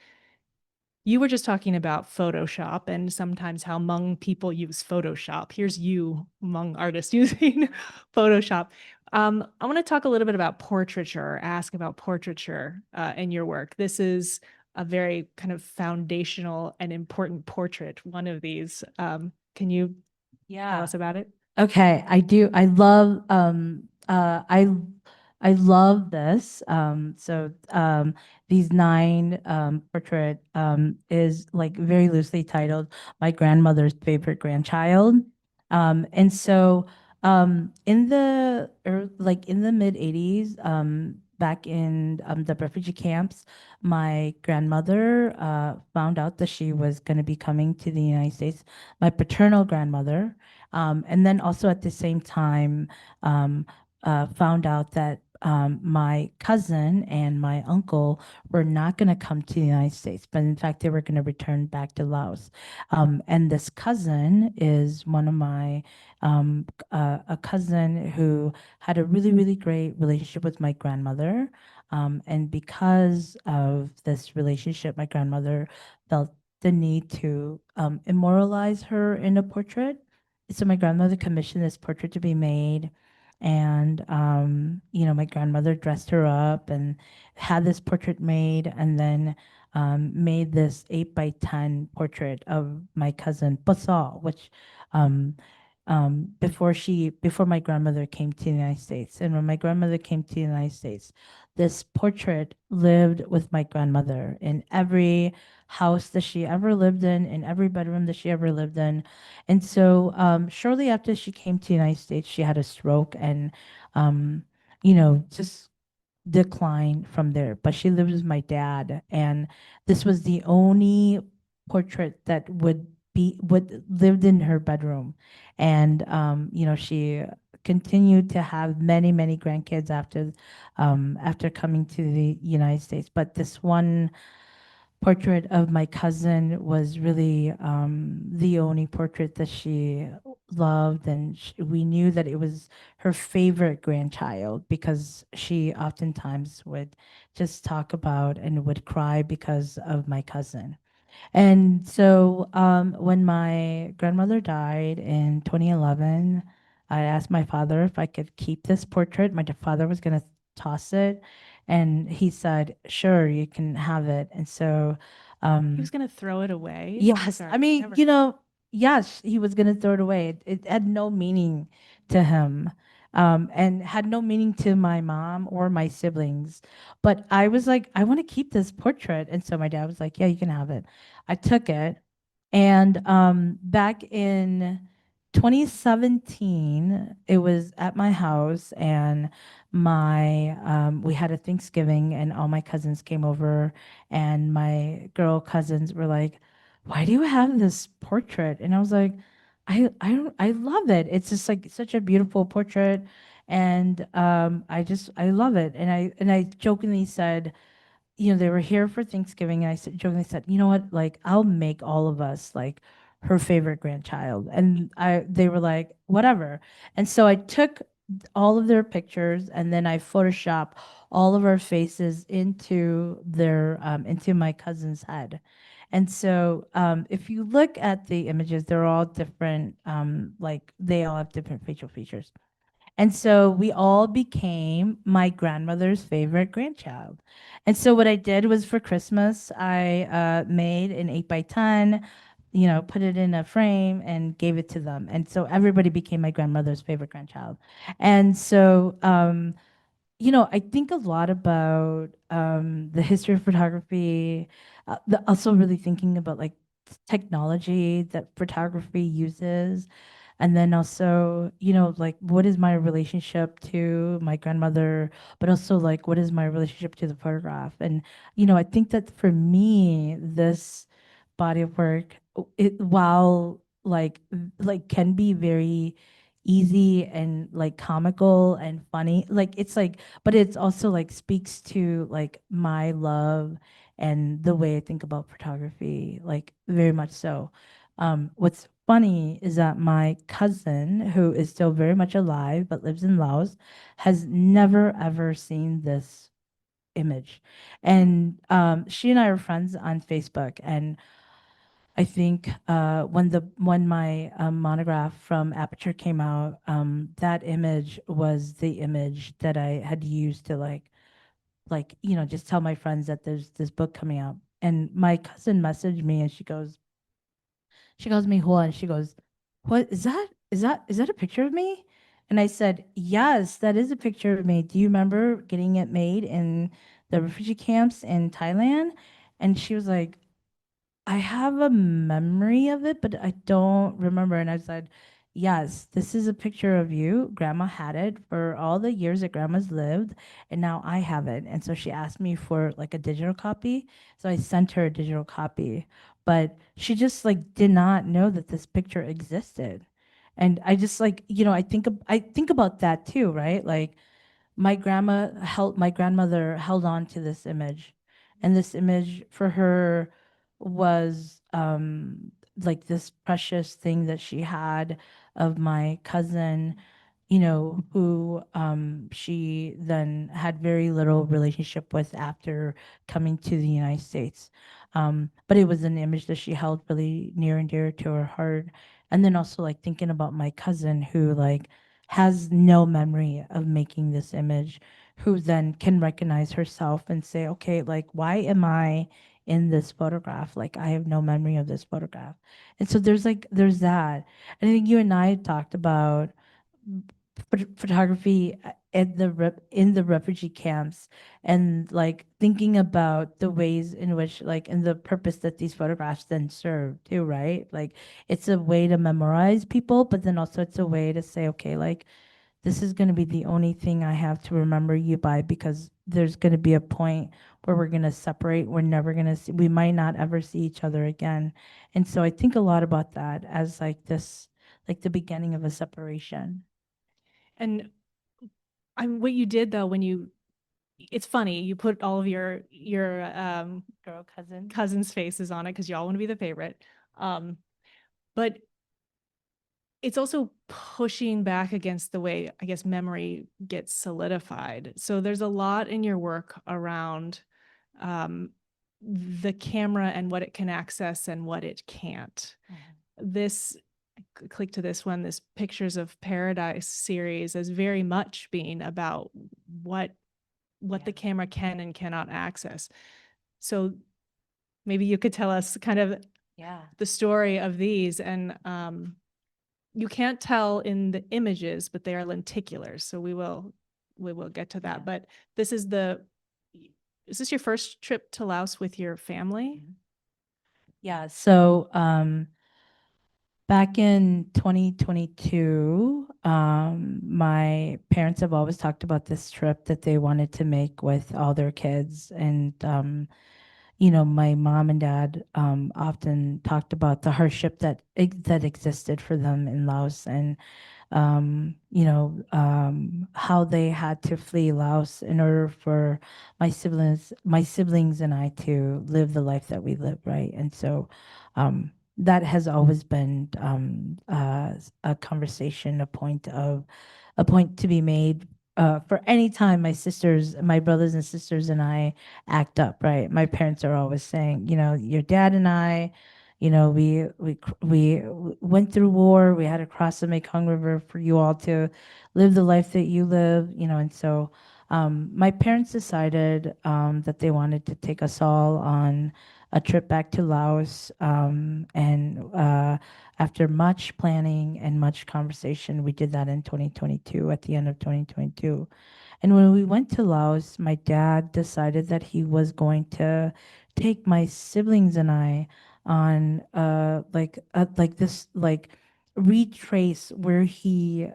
You were just talking about Photoshop and sometimes how Hmong people use Photoshop. Here's you, Hmong artists, using Photoshop. I want to talk a little bit about portraiture, ask about portraiture in your work. This is a very kind of foundational and important portrait, one of these. Can you tell us about it? Okay, I do. I love this. These nine portrait is like very loosely titled "My Grandmother's Favorite Grandchild," and so in the in the mid '80s, back in the refugee camps, my grandmother found out that she was going to be coming to the United States. My paternal grandmother. And then also at the same time, found out that my cousin and my uncle were not going to come to the United States, but in fact, they were going to return back to Laos. And this cousin is one of my, a cousin who had a really, really great relationship with my grandmother. And because of this relationship, my grandmother felt the need to immortalize her in a portrait. So my grandmother commissioned this portrait to be made, and my grandmother dressed her up and had this portrait made, and then made this 8x10 portrait of my cousin Basal, which before my grandmother came to the United States. And when my grandmother came to the United States, this portrait lived with my grandmother in every house that she ever lived in every bedroom that she ever lived in. And so shortly after she came to the United States, she had a stroke and, just declined from there. But she lived with my dad, and this was the only portrait that would lived in her bedroom. And, she continued to have many, many grandkids after coming to the United States. But this one portrait of my cousin was really the only portrait that she loved, and we knew that it was her favorite grandchild because she oftentimes would just talk about and would cry because of my cousin. And so when my grandmother died in 2011, I asked my father if I could keep this portrait. My father was going to toss it. And he said, sure, you can have it. And so, He was going to throw it away. yes, Sorry, I mean, never- yes, he was going to throw it away. It had no meaning to him. And had no meaning to my mom or my siblings. But I was like, I want to keep this portrait. And so my dad was like, yeah, you can have it. I took it. And back in 2017, it was at my house, and we had a Thanksgiving, and all my cousins came over, and my girl cousins were like, "Why do you have this portrait?" And I was like, I love it. It's just like such a beautiful portrait, and I love it." And I jokingly said, they were here for Thanksgiving, and I jokingly said, you know what, like I'll make all of us like her favorite grandchild. And they were like, whatever. And so I took all of their pictures, and then I Photoshop all of our faces into my cousin's head. And so if you look at the images, they're all different, like they all have different facial features. And so we all became my grandmother's favorite grandchild. And so what I did was for Christmas, I made an 8x10, put it in a frame and gave it to them. And so everybody became my grandmother's favorite grandchild. And so, I think a lot about the history of photography, also really thinking about like technology that photography uses. And then also, like what is my relationship to my grandmother, but also like what is my relationship to the photograph? And, I think that for me, this body of work, while like can be very easy and like comical and funny, like it's like, but it's also like speaks to like my love and the way I think about photography, like very much so. What's funny is that my cousin, who is still very much alive but lives in Laos, has never ever seen this image. And she and I are friends on Facebook. And I think when my monograph from Aperture came out, that image was the image that I had used to just tell my friends that there's this book coming out. And my cousin messaged me and she calls me Hua and she goes, "What is that? Is that a picture of me?" And I said, "Yes, that is a picture of me. Do you remember getting it made in the refugee camps in Thailand?" And she was like, "I have a memory of it, but I don't remember." And I said, "Yes, this is a picture of you. Grandma had it for all the years that grandma's lived, and now I have it." And so she asked me for like a digital copy. So I sent her a digital copy, but she just like did not know that this picture existed. And I just I think about that too, right? Like my grandmother held on to this image, and this image for her was like this precious thing that she had of my cousin, who she then had very little relationship with after coming to the United States. But it was an image that she held really near and dear to her heart. And then also like thinking about my cousin who like has no memory of making this image, who then can recognize herself and say, okay, like, why am I in this photograph? Like, I have no memory of this photograph. And so there's that. And I think you and I talked about photography in the refugee camps, and like thinking about the ways in which like and the purpose that these photographs then serve too, right? Like it's a way to memorize people, but then also it's a way to say, okay, like this is going to be the only thing I have to remember you by, because there's going to be a point where we're going to separate. We're never going to see, we might not ever see each other again. And so I think a lot about that as like this, like the beginning of a separation. And what you did though, it's funny, you put all of your Girl cousin. cousins' faces on it because y'all want to be the favorite. But it's also pushing back against the way, I guess, memory gets solidified. So there's a lot in your work around the camera and what it can access and what it can't. This, click to this one, this Pictures of Paradise series is very much being about what the camera can and cannot access. So maybe you could tell us kind of the story of these. And you can't tell in the images, but they are lenticulars. So we will get to that. Yeah. But is this your first trip to Laos with your family? Yeah. So back in 2022, my parents have always talked about this trip that they wanted to make with all their kids. And my mom and dad often talked about the hardship that existed for them in Laos, and how they had to flee Laos in order for my siblings and I to live the life that we live, right? And so that has always been a conversation, a point to be made for any time my brothers and sisters and I act up, right? My parents are always saying, your dad and I, we went through war. We had to cross the Mekong River for you all to live the life that you live, and so my parents decided that they wanted to take us all on a trip back to Laos, and after much planning and much conversation, we did that in 2022, at the end of 2022. And when we went to Laos, my dad decided that he was going to take my siblings and I on this retrace where he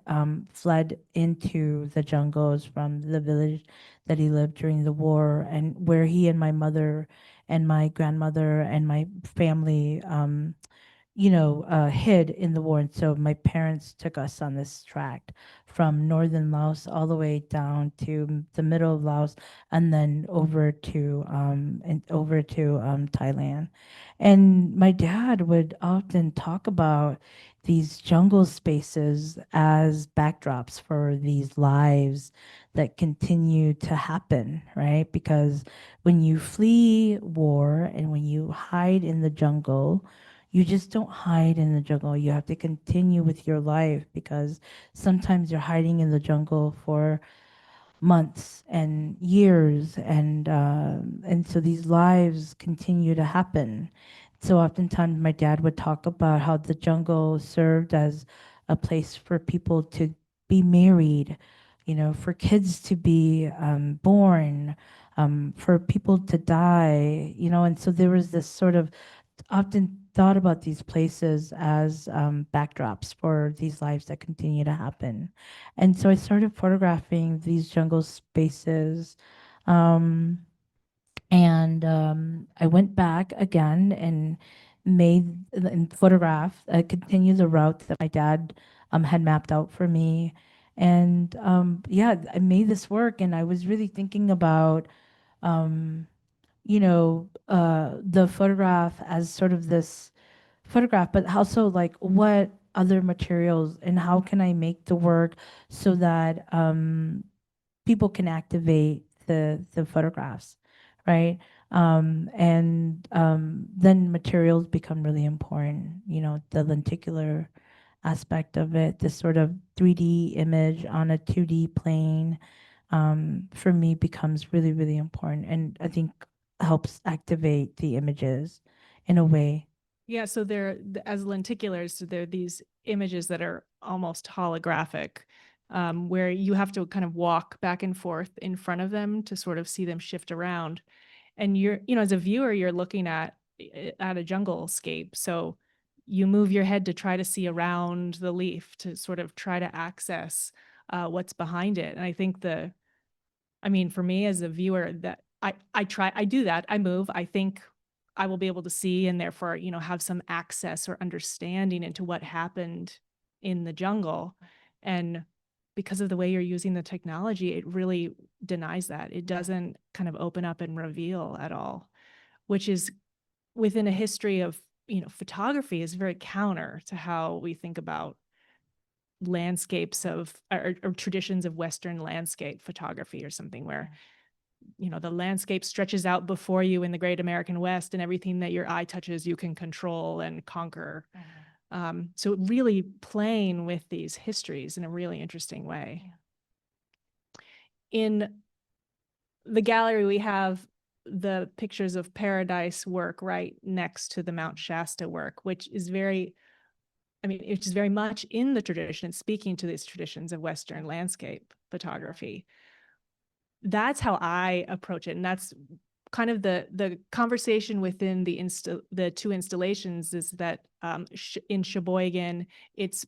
fled into the jungles from the village that he lived during the war, and where he and my mother and my grandmother and my family hid in the war. And so my parents took us on this tract from northern Laos all the way down to the middle of Laos, and then over to Thailand. And my dad would often talk about these jungle spaces as backdrops for these lives that continue to happen, right? Because when you flee war and when you hide in the jungle, you just don't hide in the jungle. You have to continue with your life, because sometimes you're hiding in the jungle for months and years, and so these lives continue to happen. So oftentimes my dad would talk about how the jungle served as a place for people to be married, for kids to be born, for people to die, and so there was this sort of often thought about these places as backdrops for these lives that continue to happen. And so I started photographing these jungle spaces. Um, and I went back again and photographed, continued the route that my dad had mapped out for me. And yeah, I made this work, and I was really thinking about um, the photograph as sort of this photograph, but also like what other materials and how can I make the work so that people can activate the photographs, right? And then materials become really important. The lenticular aspect of it, this sort of 3D image on a 2D plane, for me becomes really, really important, and I think helps activate the images in a way. Yeah, so as lenticulars, so they're these images that are almost holographic, where you have to kind of walk back and forth in front of them to sort of see them shift around. And as a viewer, you're looking at a jungle scape. So you move your head to try to see around the leaf to sort of try to access what's behind it. And I think for me as a viewer, that I do that. I move. I think I will be able to see, and therefore, have some access or understanding into what happened in the jungle. And because of the way you're using the technology, it really denies that. It doesn't kind of open up and reveal at all, which is within a history of, photography is very counter to how we think about landscapes or traditions of Western landscape photography or something, where the landscape stretches out before you in the great American West, and everything that your eye touches you can control and conquer. So really playing with these histories in a really interesting way. In the gallery, we have the pictures of Paradise work right next to the Mount Shasta work, which is very much in the tradition, speaking to these traditions of Western landscape photography. That's how I approach it, and that's kind of the conversation within the two installations is that in Sheboygan, it's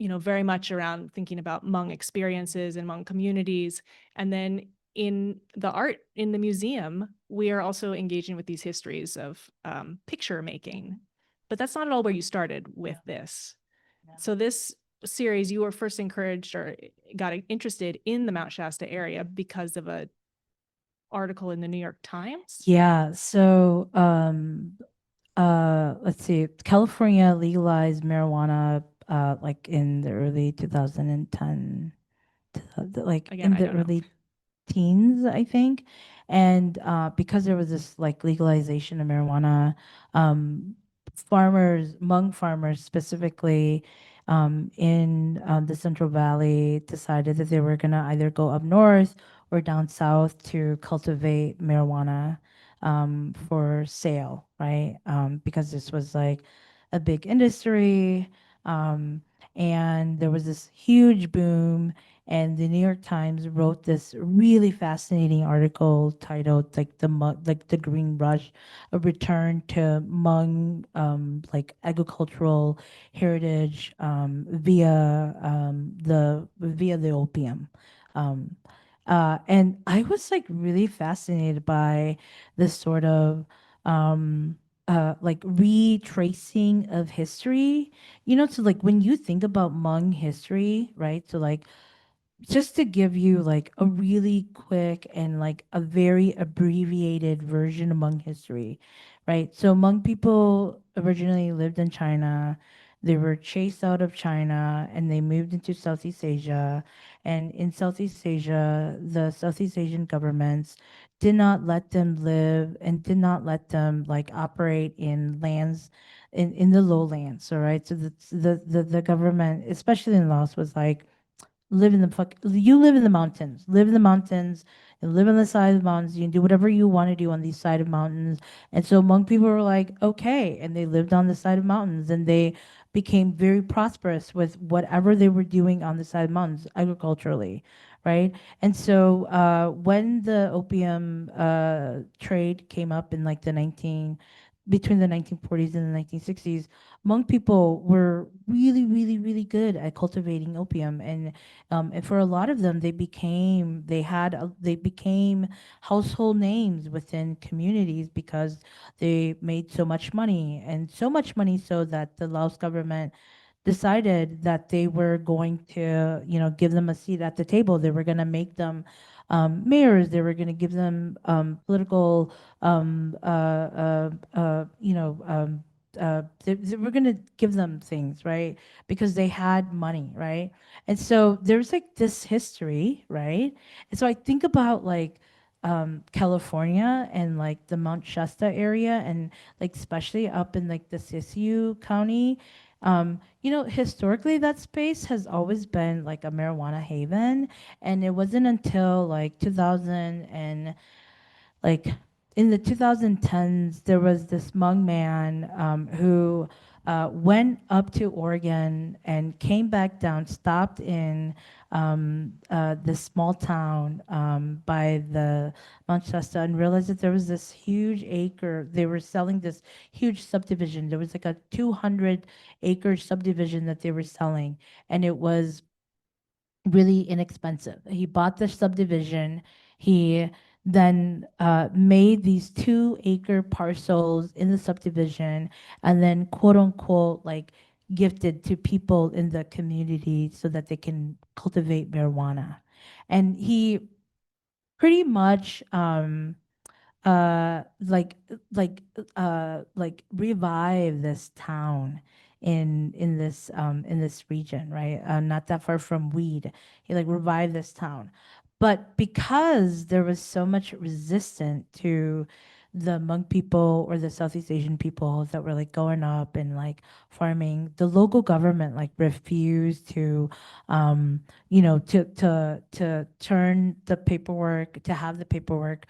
very much around thinking about Hmong experiences and Hmong communities, and then in the art in the museum, we are also engaging with these histories of picture making. But that's not at all where you started with this. So this series, you were first encouraged or got interested in the Mount Shasta area because of a article in the New York Times. Yeah. So let's see. California legalized marijuana like in the early 2010, like Again, in I the don't know. early teens, I think. And because there was this like legalization of marijuana, Hmong farmers specifically in the Central Valley decided that they were going to either go up north or down south to cultivate marijuana for sale, right? Because this was like a big industry. And there was this huge boom, and the New York Times wrote this really fascinating article titled like the Green Rush, a return to Hmong like agricultural heritage via the opium. Um, and I was like really fascinated by this sort of like retracing of history, so like when you think about Hmong history, right? So like just to give you like a really quick and like a very abbreviated version of Hmong history, right? So Hmong people originally lived in China. They were chased out of China and they moved into Southeast Asia. And in Southeast Asia, the Southeast Asian governments did not let them live and did not let them like operate in lands in the lowlands. All right. So the government, especially in Laos, was like, you live in the mountains, and live on the side of the mountains. You can do whatever you want to do on these side of mountains. And so Hmong people were like, okay, and they lived on the side of mountains, and they became very prosperous with whatever they were doing on the side of mountains agriculturally, right? And so when the opium trade came up in like between the 1940s and the 1960s, Hmong people were really, really, really good at cultivating opium, and for a lot of them, they became household names within communities because they made so much money, and so much money so that the Laos government decided that they were going to, give them a seat at the table. They were going to make them mayors. They were going to give them political, they were going to give them things, right? Because they had money, right? And so there's like this history, right? And so I think about like California and like the Mount Shasta area, and like especially up in like the SJSU County. Historically that space has always been like a marijuana haven, and it wasn't until like 2000 and like in the 2010s, there was this Hmong man who went up to Oregon and came back down, stopped in this small town by the Mount Shasta, and realized that there was this huge acre. They were selling this huge subdivision. There was like a 200-acre subdivision that they were selling, and it was really inexpensive. He bought the subdivision. He then made these 2-acre parcels in the subdivision, and then quote unquote like gifted to people in the community so that they can cultivate marijuana. And he pretty much uh like like revive this town in this region, right? Not that far from Weed. He like revived this town, but because there was so much resistance to the Hmong people or the Southeast Asian people that were like going up and like farming, the local government like refused to to turn the paperwork, to have the paperwork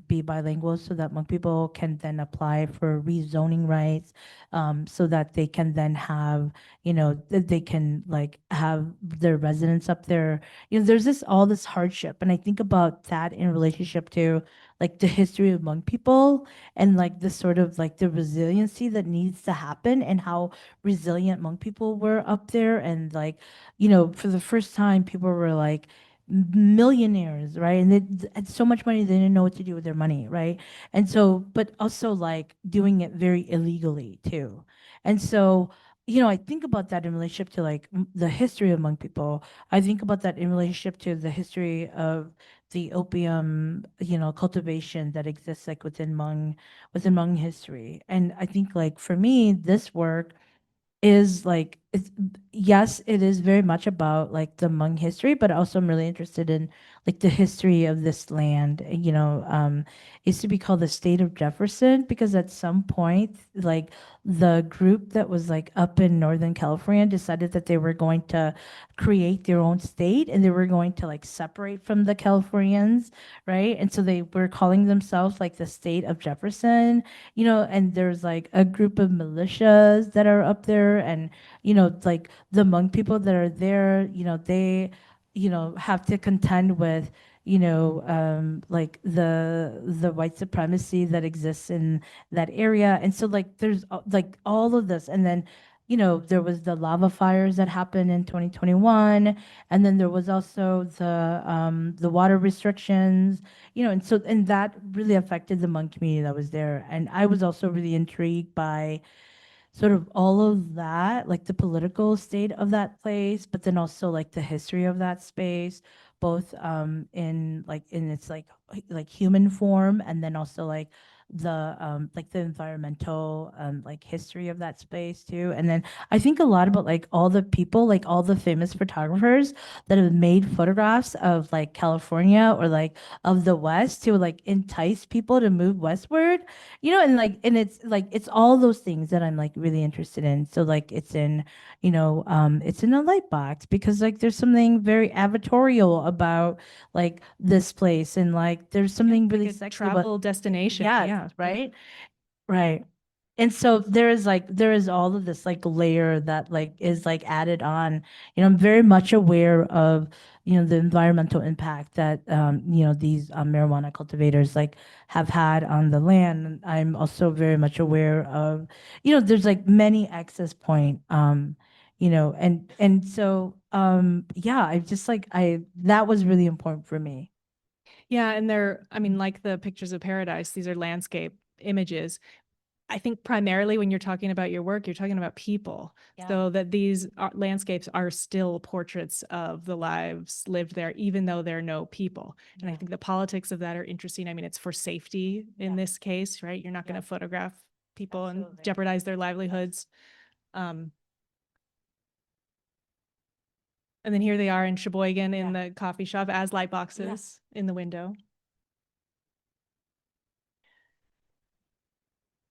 be bilingual, so that Hmong people can then apply for rezoning rights, so that they can then have, they can like have their residents up there. There's all this hardship, and I think about that in relationship to like the history of Hmong people, and like the sort of like the resiliency that needs to happen, and how resilient Hmong people were up there, and like, for the first time, people were like millionaires, right? And they had so much money, they didn't know what to do with their money, right? And so, but also like doing it very illegally too. And so, I think about that in relationship to like the history of Hmong people. I think about that in relationship to the history of the opium, cultivation that exists like within Hmong history. And I think like for me, this work is like, yes, it is very much about like the Hmong history, but also I'm really interested in like the history of this land. It used to be called the state of Jefferson because at some point, like the group that was like up in Northern California decided that they were going to create their own state, and they were going to like separate from the Californians, right? And so they were calling themselves like the state of Jefferson, and there's like a group of militias that are up there, and like the Hmong people that are there, they have to contend with like the white supremacy that exists in that area. And so like there's like all of this, and then there was the lava fires that happened in 2021, and then there was also the water restrictions, and that really affected the Hmong community that was there. And I was also really intrigued by sort of all of that, like the political state of that place, but then also like the history of that space, both in its like human form, and then also like the environmental like history of that space too. And then I think a lot about like all the people, like all the famous photographers that have made photographs of like California or like of the West to like entice people to move westward, and it's all those things that I'm like really interested in. So like it's in a light box because like there's something very advertorial about like this place, and like there's something Like really a sexy about travel destination. yeah, right. Right. And so there is all of this like layer that like is like added on. I'm very much aware of, the environmental impact that these marijuana cultivators like have had on the land. And I'm also very much aware of, there's like many access point and so yeah, I just like I that was really important for me. Yeah, and I mean, like the pictures of paradise, these are landscape images. I think primarily when you're talking about your work, you're talking about people. Yeah. So that these landscapes are still portraits of the lives lived there, even though there are no people. And I Yeah. think the politics of that are interesting. I mean, it's for safety in Yeah. this case, right? You're not going to photograph people and Absolutely. jeopardize their livelihoods. And then here they are in Sheboygan in the coffee shop as light boxes in the window.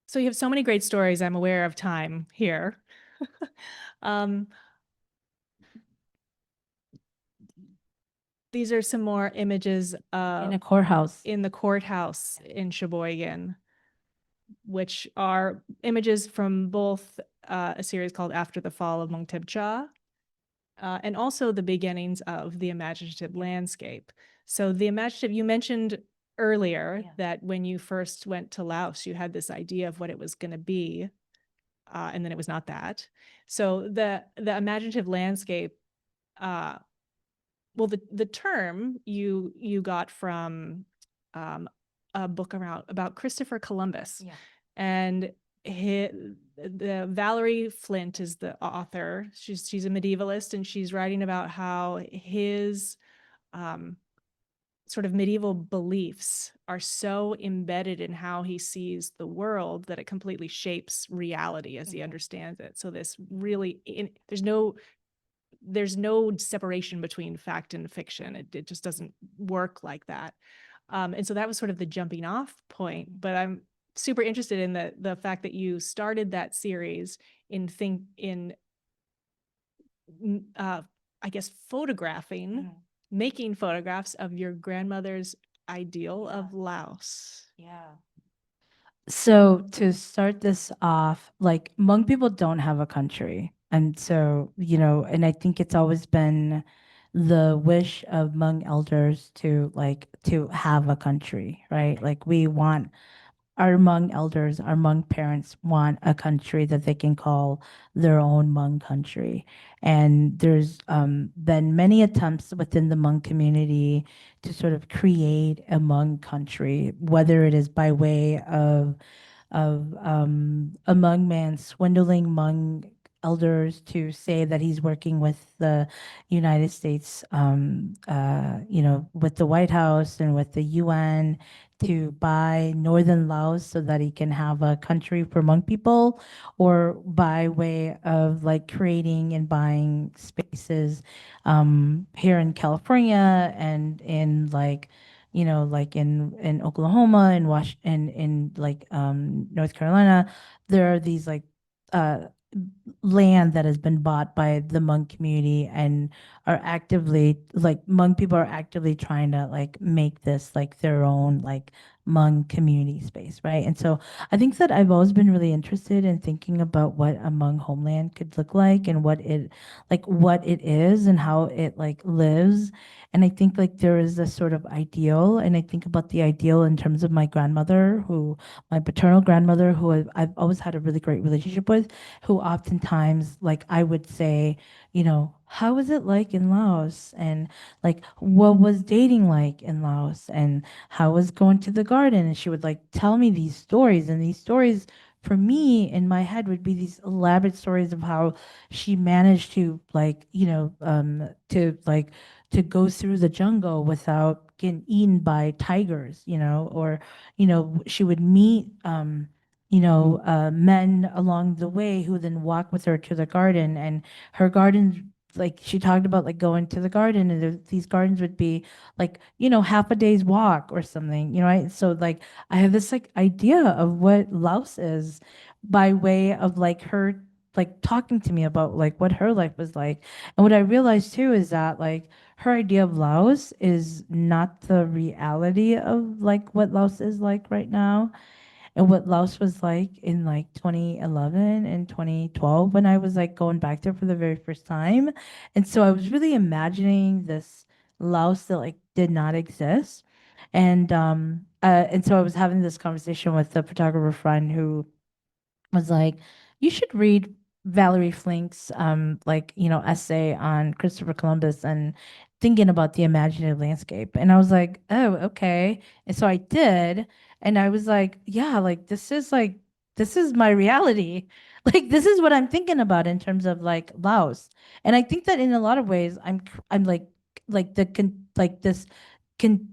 So you have so many great stories. I'm aware of time here. These are some more images In a courthouse. in the courthouse in Sheboygan, which are images from both a series called After the Fall of Mongtibcha and also the beginnings of the Imaginative Landscape. So the imaginative, you mentioned earlier that when you first went to Laos, you had this idea of what it was going to be, and then it was not that. So the Imaginative Landscape, well, the term you got from a book about Christopher Columbus, and the Valerie Flint is the author. She's a medievalist, and she's writing about how his sort of medieval beliefs are so embedded in how he sees the world that it completely shapes reality as he understands it. So this really, there's no separation between fact and fiction. It just doesn't work like that. And so that was sort of the jumping off point. But I'm super interested in the fact that you started that series in I guess photographing, making photographs of your grandmother's ideal of Laos. Yeah. So to start this off, like Hmong people don't have a country. And so, and I think it's always been the wish of Hmong elders to have a country, right? Like we want our Hmong elders, our Hmong parents want a country that they can call their own Hmong country. And there's been many attempts within the Hmong community to sort of create a Hmong country, whether it is by way of a Hmong man swindling Hmong elders to say that he's working with the United States, with the White House and with the UN to buy northern Laos so that he can have a country for Hmong people, or by way of like creating and buying spaces here in California and in like like in Oklahoma and in like North Carolina. There are these like uh land that has been bought by the Hmong community and are actively like Hmong people are actively trying to like make this like their own like Hmong community space, right? And so I think that I've always been really interested in thinking about what a Hmong homeland could look like and what it is and how it like lives. And I think like there is a sort of ideal, and I think about the ideal in terms of my grandmother, my paternal grandmother, who I've always had a really great relationship with, who often oftentimes, like, I would say, you know, how was it like in Laos? And like, what was dating like in Laos? And how was going to the garden? And she would like tell me these stories. And these stories, for me, in my head, would be these elaborate stories of how she managed to, like, you know, to go through the jungle without getting eaten by tigers, you know, or, you know, she would meet, men along the way who then walk with her to the garden, and her garden, like she talked about like going to the garden, and these gardens would be like, you know, half a day's walk or something, you know, right? So like I have this like idea of what Laos is by way of like her like talking to me about like what her life was like. And what I realized too is that like her idea of Laos is not the reality of like what Laos is like right now and what Laos was like in like 2011 and 2012 when I was like going back there for the very first time. And so I was really imagining this Laos that like did not exist. And so I was having this conversation with a photographer friend who was like, you should read Valerie Flink's like, you know, essay on Christopher Columbus and thinking about the imaginative landscape. And I was like, oh, okay. And so I did. And I was like, yeah, like this is my reality. Like this is what I'm thinking about in terms of like Laos. And I think that in a lot of ways I'm like the con like this con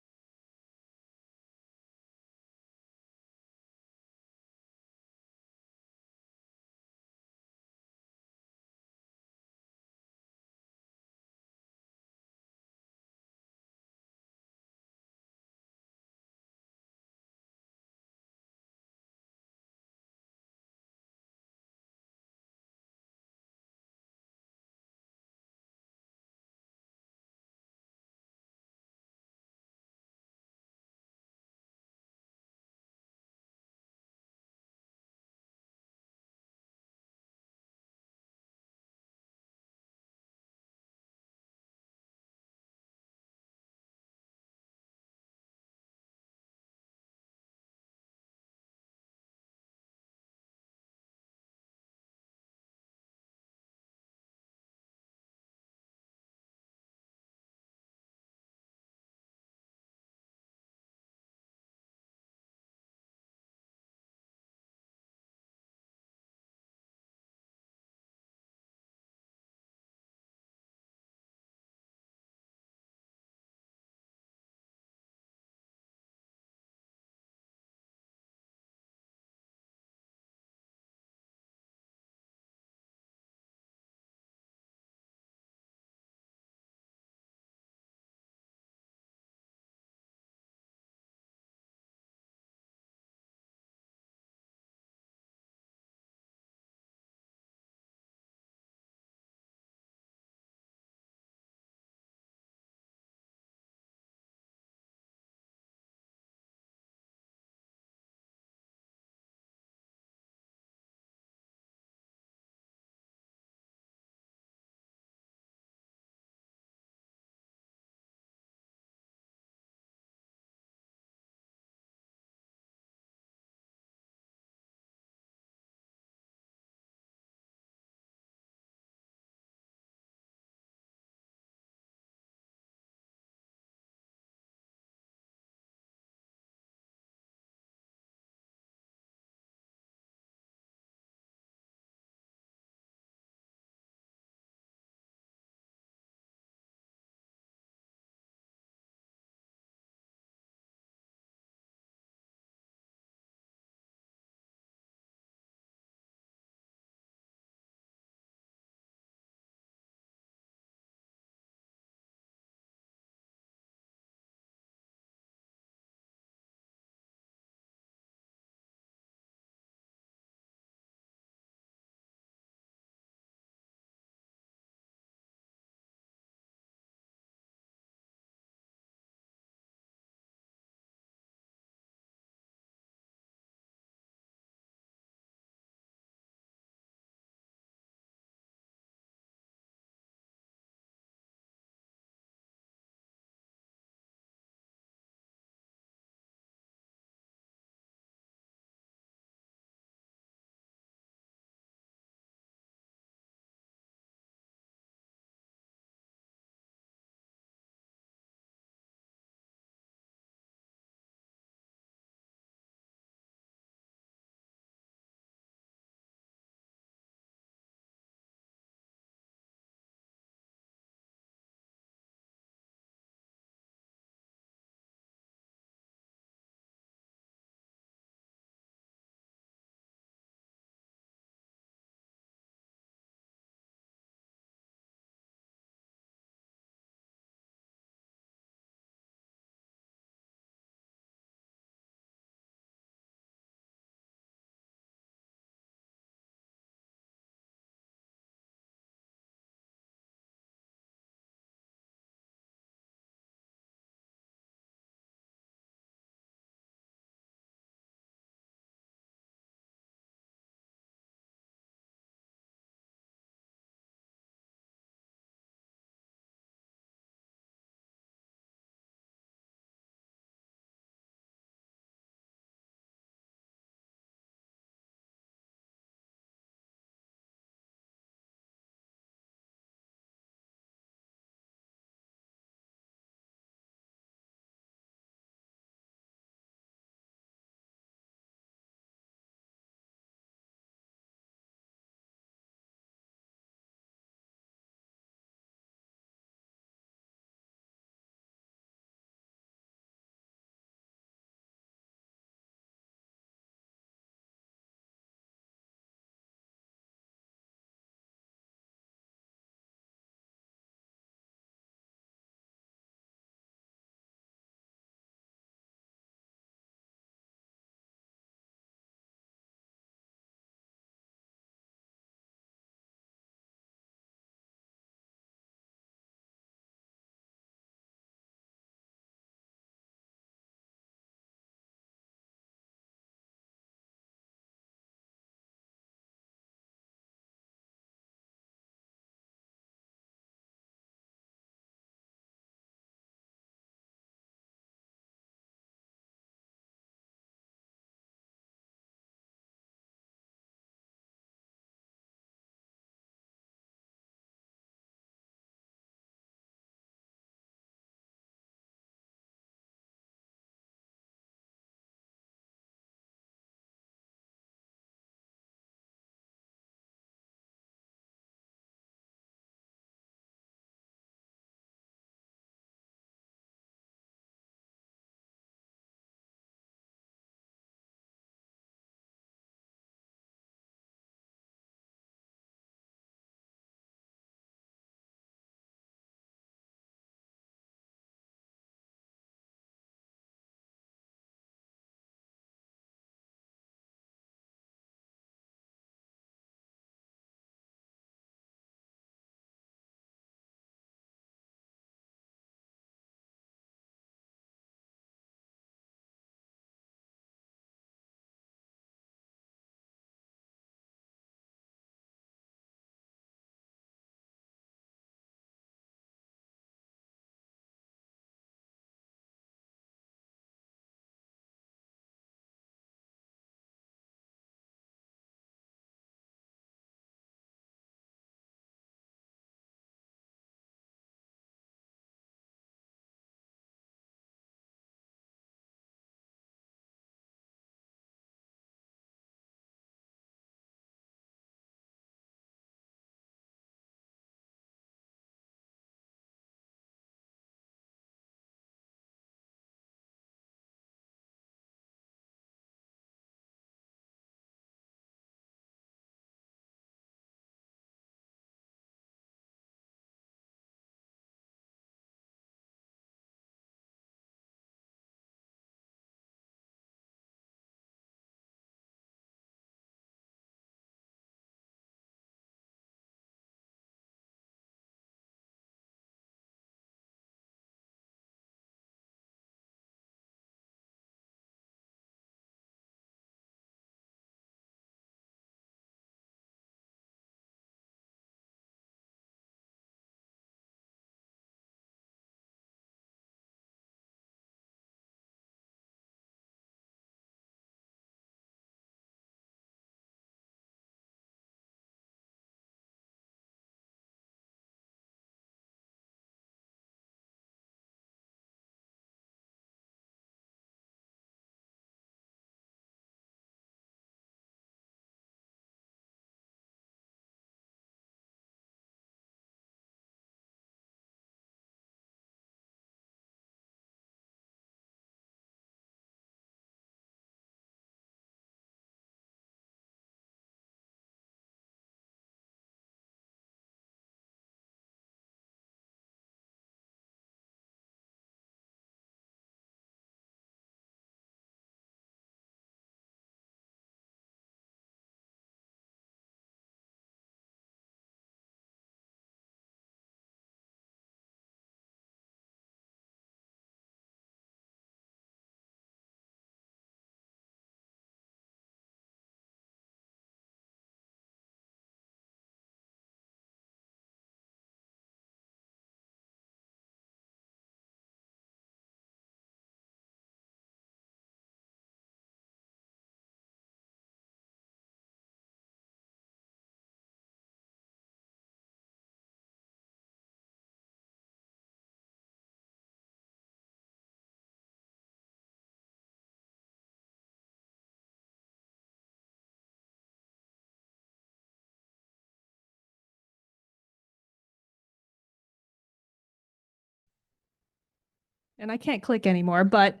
and I can't click anymore, but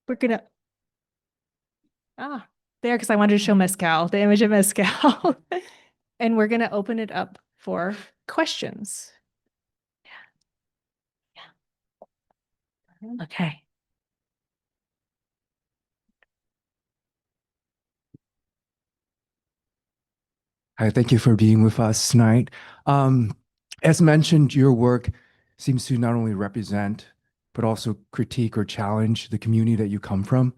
we're gonna, there, because I wanted to show Mezcal, the image of Mezcal. And we're gonna open it up for questions. Okay. Hi, thank you for being with us tonight. As mentioned, your work seems to not only represent, but also critique or challenge the community that you come from.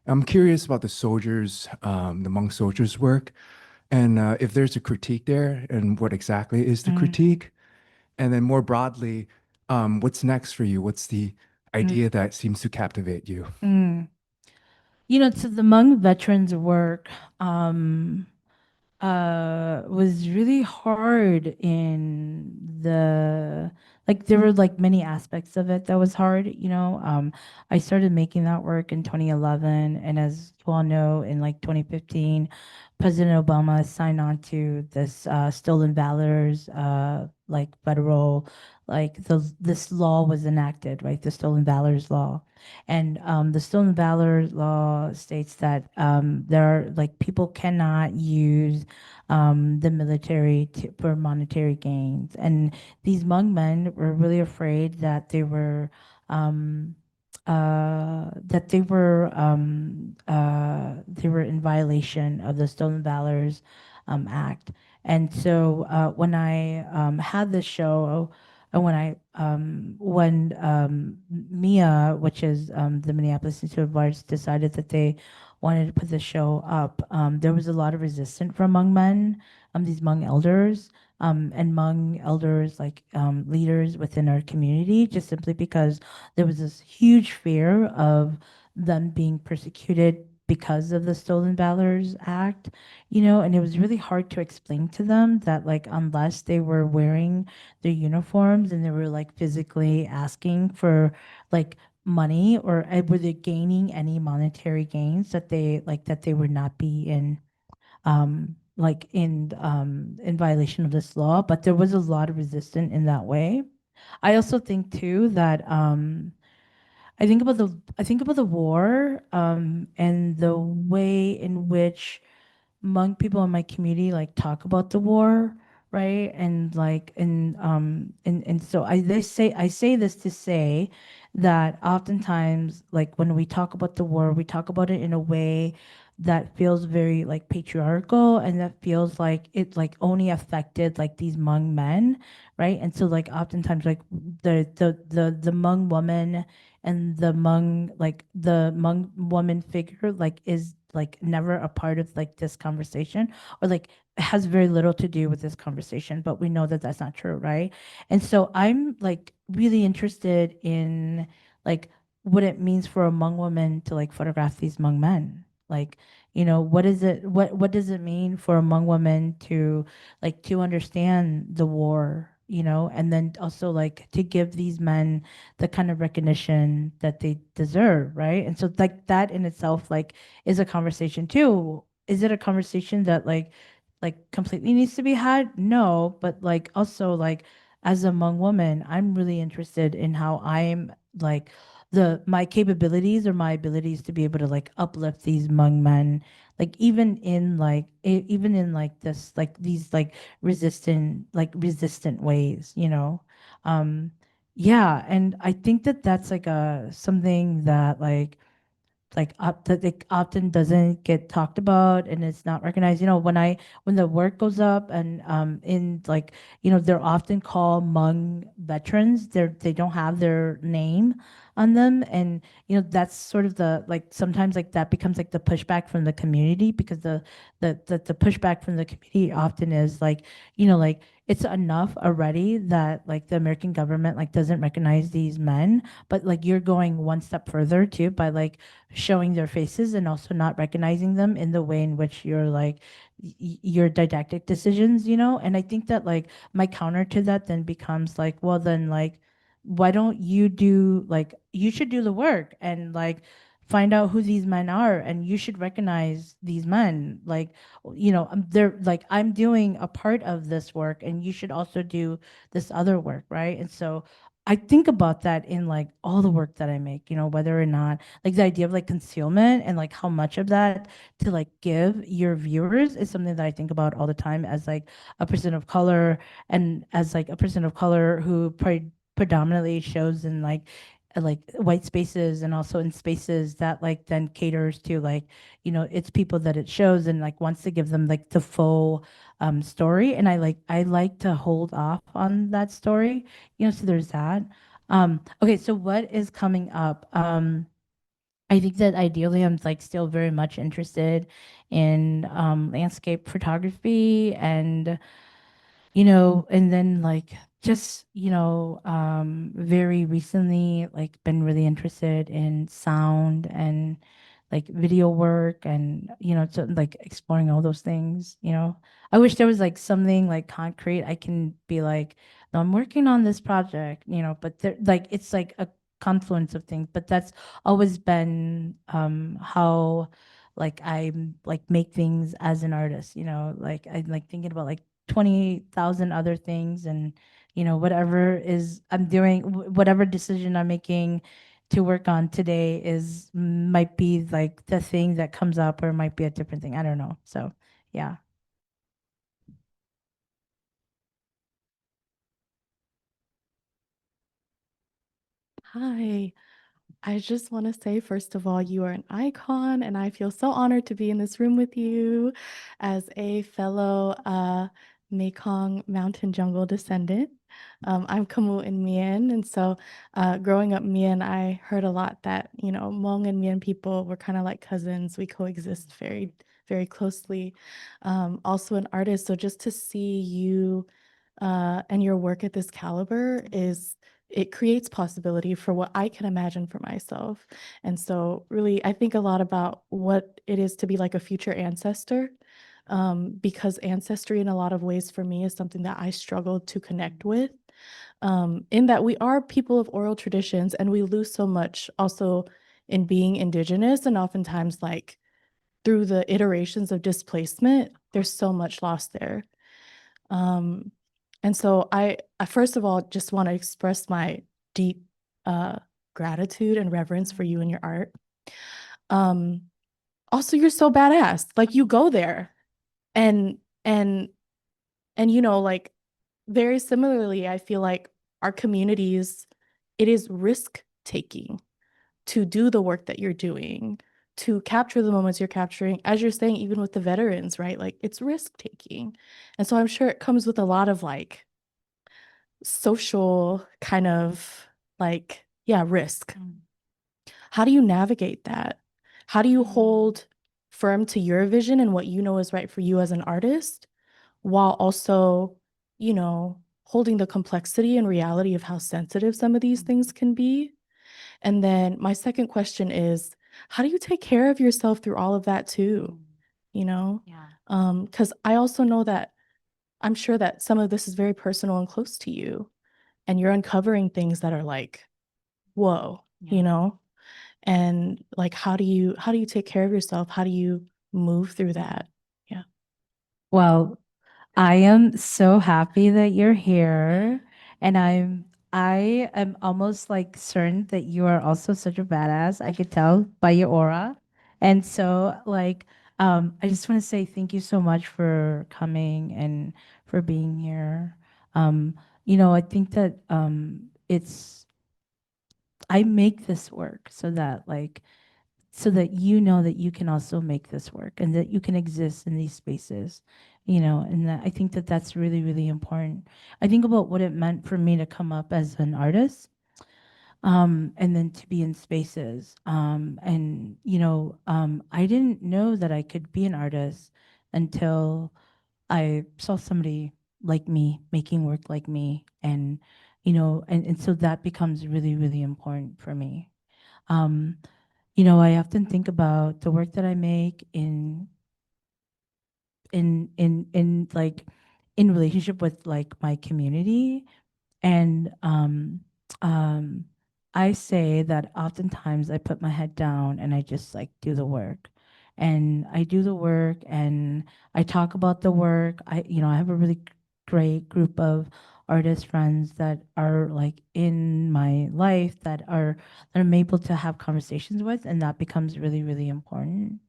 I'm curious about the soldiers, the Hmong soldiers' work, and if there's a critique there, and what exactly is the critique? And then more broadly, what's next for you? What's the idea that seems to captivate you? You know, to the Hmong veterans' work, was really hard in like there were like many aspects of it that was hard, you know. I started making that work in 2011, and as you all know, in like 2015, President Obama signed on to this Stolen Valors like federal, like this law was enacted, right? The Stolen Valors law. And the Stolen Valor law states that there are like people cannot use the military for monetary gains. And these Hmong men were really afraid that they were they were in violation of the Stolen Valors Act. And so when I had this show, and when MIA, which is the Minneapolis Institute of Arts, decided that they wanted to put the show up, there was a lot of resistance from Hmong men, these Hmong elders, and Hmong elders like leaders within our community, just simply because there was this huge fear of them being persecuted because of the Stolen Valors Act, you know, and it was really hard to explain to them that like unless they were wearing their uniforms and they were like physically asking for like money, or were they gaining any monetary gains, that they would not be in violation of this law. But there was a lot of resistance in that way. I also think too that I think about the war and the way in which Hmong people in my community like talk about the war, right? And like and so I say this to say that oftentimes like when we talk about the war, we talk about it in a way that feels very like patriarchal, and that feels like it like only affected like these Hmong men, right? And so like oftentimes like the Hmong woman and the Hmong woman figure like is like never a part of like this conversation, or like has very little to do with this conversation, but we know that that's not true, right? And so I'm like really interested in like what it means for a Hmong woman to like photograph these Hmong men. Like, you know, what does it mean for a Hmong woman to like to understand the war, you know, and then also like to give these men the kind of recognition that they deserve, right? And so like that in itself like is a conversation too. Is it a conversation that like completely needs to be had? No, but like also like as a Hmong woman, I'm really interested in how I'm like my capabilities or my abilities to be able to like uplift these Hmong men, like even in like even in like this like these like resistant ways, you know. um yeah, and I think that that's like a something that that it often doesn't get talked about and it's not recognized. You know, when the work goes up and in like, you know, they're often called Hmong veterans. They don't have their name on them, and you know that's sort of the like sometimes like that becomes like the pushback from the community, because the pushback from the community often is like, you know, like it's enough already that like the American government like doesn't recognize these men, but like you're going one step further too by like showing their faces and also not recognizing them in the way in which you're like your didactic decisions, you know. And I think that like my counter to that then becomes like, well then like why don't you do like you should do the work and like find out who these men are, and you should recognize these men, like, you know, they're like I'm doing a part of this work and you should also do this other work, right? And so I think about that in like all the work that I make, you know, whether or not like the idea of like concealment and like how much of that to like give your viewers is something that I think about all the time as like a person of color and as like a person of color who predominantly shows in like white spaces and also in spaces that like then caters to like, you know, it's people that it shows and like wants to give them like the full story. And I like to hold off on that story, you know, so there's that. Okay, so what is coming up? I think that ideally I'm like still very much interested in landscape photography and you know, and then like just, you know, very recently like been really interested in sound and like video work and, you know, so like exploring all those things, you know. I wish there was like something like concrete I can be like, no, I'm working on this project, you know, but there like it's like a confluence of things, but that's always been how like I like make things as an artist, you know, like I like thinking about like 20,000 other things and you know whatever is I'm doing whatever decision I'm making to work on today is might be like the thing that comes up or might be a different thing. I don't know. So, yeah. Hi. I just want to say, first of all, you are an icon, and I feel so honored to be in this room with you as a fellow Mekong mountain jungle descendant. I'm Kamu and Mien, and so growing up Mien, I heard a lot that, you know, Hmong and Mien people were kind of like cousins. We coexist very, very closely. Also an artist, so just to see you and your work at this caliber is it creates possibility for what I can imagine for myself. And so really, I think a lot about what it is to be like a future ancestor, because ancestry in a lot of ways for me is something that I struggle to connect with, in that we are people of oral traditions and we lose so much also in being indigenous and oftentimes like through the iterations of displacement, there's so much lost there. And so I first of all just want to express my deep gratitude and reverence for you and your art. Um, Also, you're so badass. Like you go there, and and and you know, like very similarly, I feel like our communities, it is risk taking to do the work that you're doing, to capture the moments you're capturing, as you're saying, even with the veterans, right? Like it's risk taking, and so I'm sure it comes with a lot of like social kind of like, yeah, risk. How do you navigate that? How do you hold firm to your vision and what you know is right for you as an artist while also, you know, holding the complexity and reality of how sensitive some of these things can be? And then my second question is, how do you take care of yourself through all of that too? You know? Yeah. Because I also know that I'm sure that some of this is very personal and close to you and you're uncovering things that are like, whoa, Yeah. you know? And like how do you take care of yourself? How do you move through that? Yeah. Well, I am so happy that you're here, and I am almost like certain that you are also such a badass. I could tell by your aura. And so like I just want to say thank you so much for coming and for being here. You know, I think that it's I make this work so that like so that you know that you can also make this work and that you can exist in these spaces, you know, and that I think that that's really, really important. I think about what it meant for me to come up as an artist, and then to be in spaces. And, you know, I didn't know that I could be an artist until I saw somebody like me making work like me. And, you know, and so that becomes really, really important for me. Um, you know, I often think about the work that I make in like in relationship with like my community. And um I say that oftentimes I put my head down and I just like do the work. And I do the work and I talk about the work. I, you know, I have a really great group of artist friends that are like in my life that I'm able to have conversations with, and that becomes really, really important.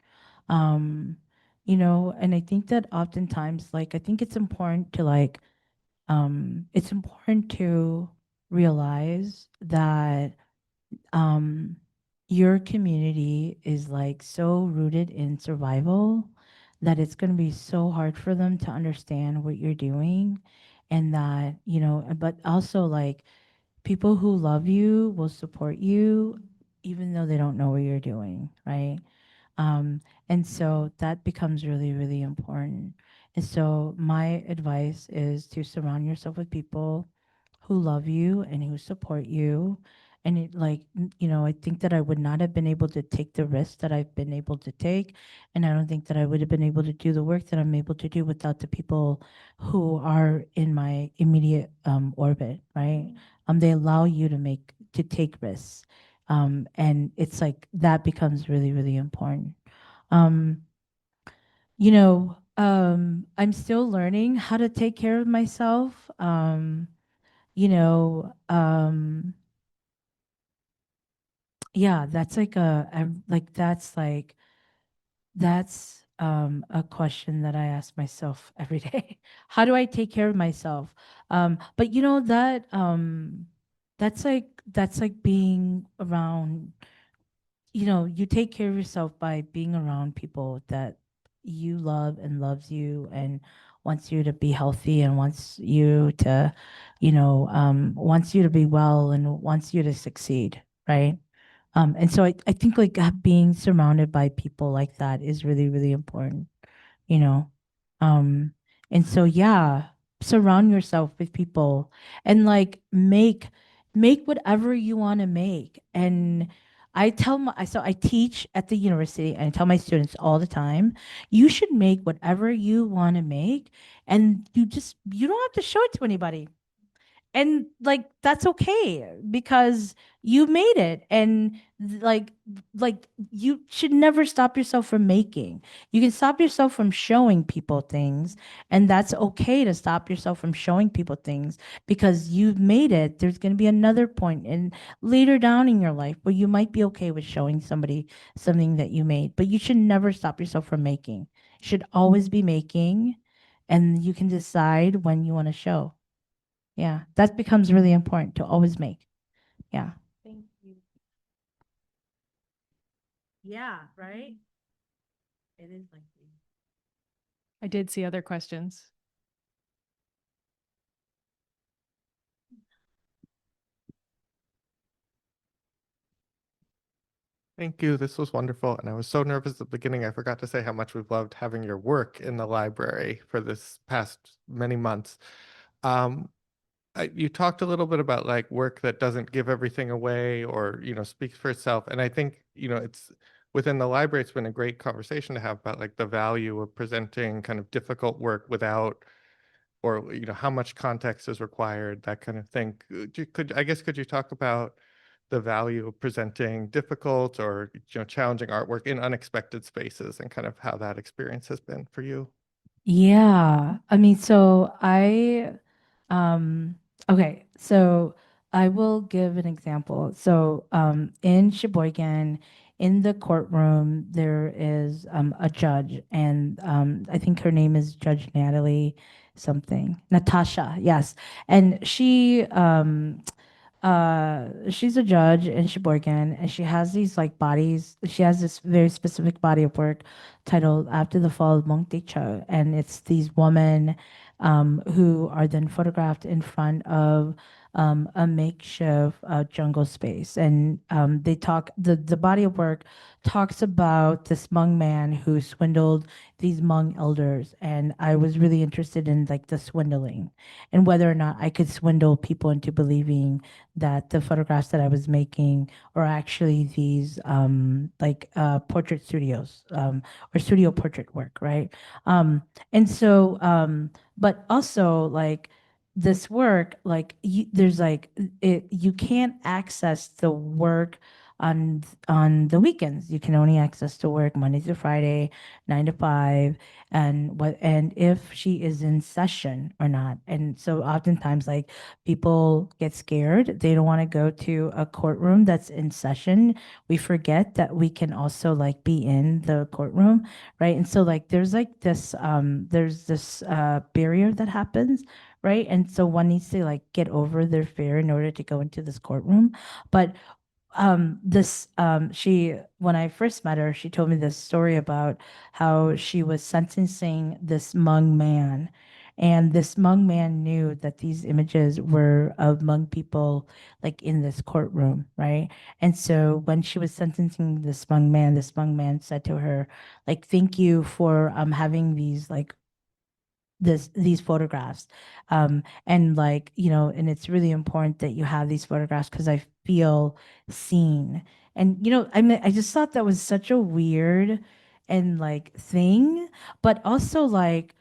Um, and I think that oftentimes, like, I think it's important to it's important to realize that um, your community is like so rooted in survival that it's going to be so hard for them to understand what you're doing. And that, but also like people who love you will support you even though they don't know what you're doing, right? And so that becomes really, really important. And so my advice is to surround yourself with people who love you and who support you. And I think that I would not have been able to take the risks that I've been able to take. And I don't think that I would have been able to do the work that I'm able to do without the people who are in my immediate orbit, right? They allow you to take risks. And it's like that becomes really, really important. Um, I'm still learning how to take care of myself. You know, um, yeah, that's like that's a question that I ask myself every day. How do I take care of myself? But that's like being around, you take care of yourself by being around people that you love and loves you and wants you to be healthy and wants you to be well and wants you to succeed, right? And so I think like being surrounded by people like that is really, really important, you know. Um, and so yeah, surround yourself with people and like make whatever you want to make. And I teach at the university and I tell my students all the time, you should make whatever you want to make, and you don't have to show it to anybody. And like that's okay because you made it. And like you should never stop yourself from making. You can stop yourself from showing people things, and that's okay to stop yourself from showing people things because you've made it. There's going to be another point in later down in your life where you might be okay with showing somebody something that you made, but you should never stop yourself from making. You should always be making, and you can decide when you want to show. Yeah, that becomes really important to always make. Yeah. Thank you. Yeah, right? It is like I did see other questions. Thank you. This was wonderful. And I was so nervous at the beginning. I forgot to say how much we've loved having your work in the library for this past many months. You talked a little bit about like work that doesn't give everything away or, speaks for itself. And I think, it's within the library, it's been a great conversation to have about like the value of presenting kind of difficult work without, or, how much context is required, that kind of thing. Could you talk about the value of presenting difficult or, challenging artwork in unexpected spaces and kind of how that experience has been for you? yeah. I mean, okay, so I will give an example. So, in Sheboygan, in the courtroom, there is a judge, and I think her name is Judge Natalie something, Natasha, yes. And she's a judge in Sheboygan, and she has these like bodies. She has this very specific body of work titled "After the Fall of Mong Techa," and it's these women who are then photographed in front of a makeshift jungle space, and the body of work talks about this Hmong man who swindled these Hmong elders, and I was really interested in like the swindling and whether or not I could swindle people into believing that the photographs that I was making are actually these portrait studios or studio portrait work, right? And so, but also like this work, like there's like you can't access the work on the weekends. You can only access to work Monday through Friday, 9 to 5, and if she is in session or not. And so oftentimes, like, people get scared. They don't want to go to a courtroom that's in session. We forget that we can also like be in the courtroom, right? And so like there's this barrier that happens, right? And so one needs to like get over their fear in order to go into this courtroom. But this she when I first met her, she told me this story about how she was sentencing this Hmong man, and this Hmong man knew that these images were of Hmong people like in this courtroom, right? And so when she was sentencing this Hmong man said to her, like, thank you for having these like these photographs, and like, you know, and it's really important that you have these photographs because I feel seen. And you know, I mean, I just thought that was such a weird and like thing, but also like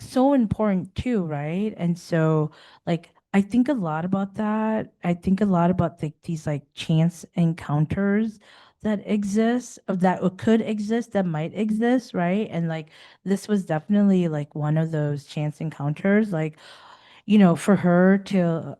so important too, right? And so like I think a lot about that. I think a lot about like these like chance encounters that exist, of that could exist, that might exist, right? And like this was definitely like one of those chance encounters. Like, you know, for her to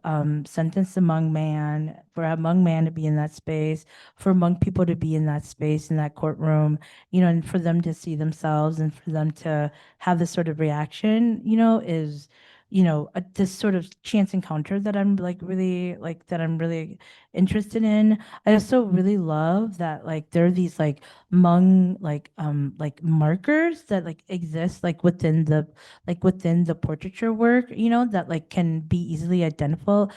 sentence a Hmong man, for a Hmong man to be in that space, for Hmong people to be in that space, in that courtroom, you know, and for them to see themselves and for them to have this sort of reaction, you know, is, you know, this sort of chance encounter that I'm like really like that I'm really interested in. I also really love that like there are these like Hmong like markers that like exist like within the portraiture work, you know, that like can be easily identifiable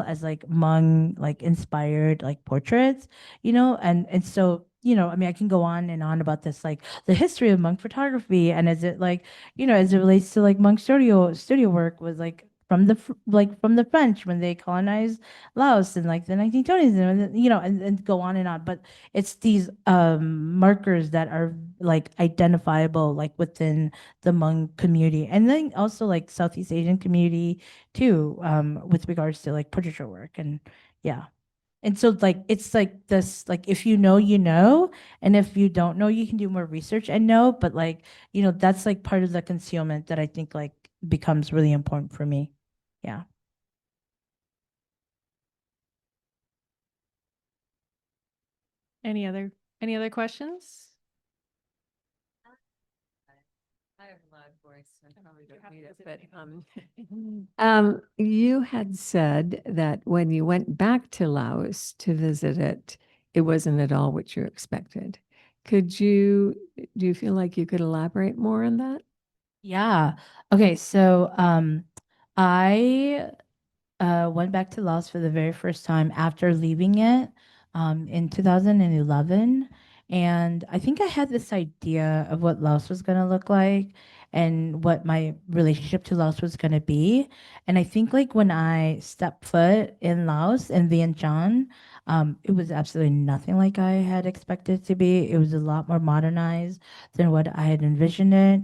as like Hmong like inspired like portraits, you know, and so, you know, I mean, I can go on and on about this, like the history of Hmong photography, and as it like, you know, as it relates to like Hmong studio work was like from like from the French when they colonized Laos in like the 1920s, and you know, and go on and on. But it's these markers that are like identifiable like within the Hmong community, and then also like Southeast Asian community too, with regards to like portraiture work. And yeah. And so like it's like this, like if you know, you know, and if you don't know, you can do more research and know. But like, you know, that's like part of the concealment that I think like becomes really important for me. Yeah. Any other questions? I have a loud voice. I probably You don't have need to it, visit but you had said that when you went back to Laos to visit it, it wasn't at all what you expected. Do you feel like you could elaborate more on that? Yeah. Okay. So I went back to Laos for the very first time after leaving it in 2011. And I think I had this idea of what Laos was going to look like and what my relationship to Laos was going to be. And I think like when I stepped foot in Laos in Vientiane, it was absolutely nothing like I had expected it to be. It was a lot more modernized than what I had envisioned it.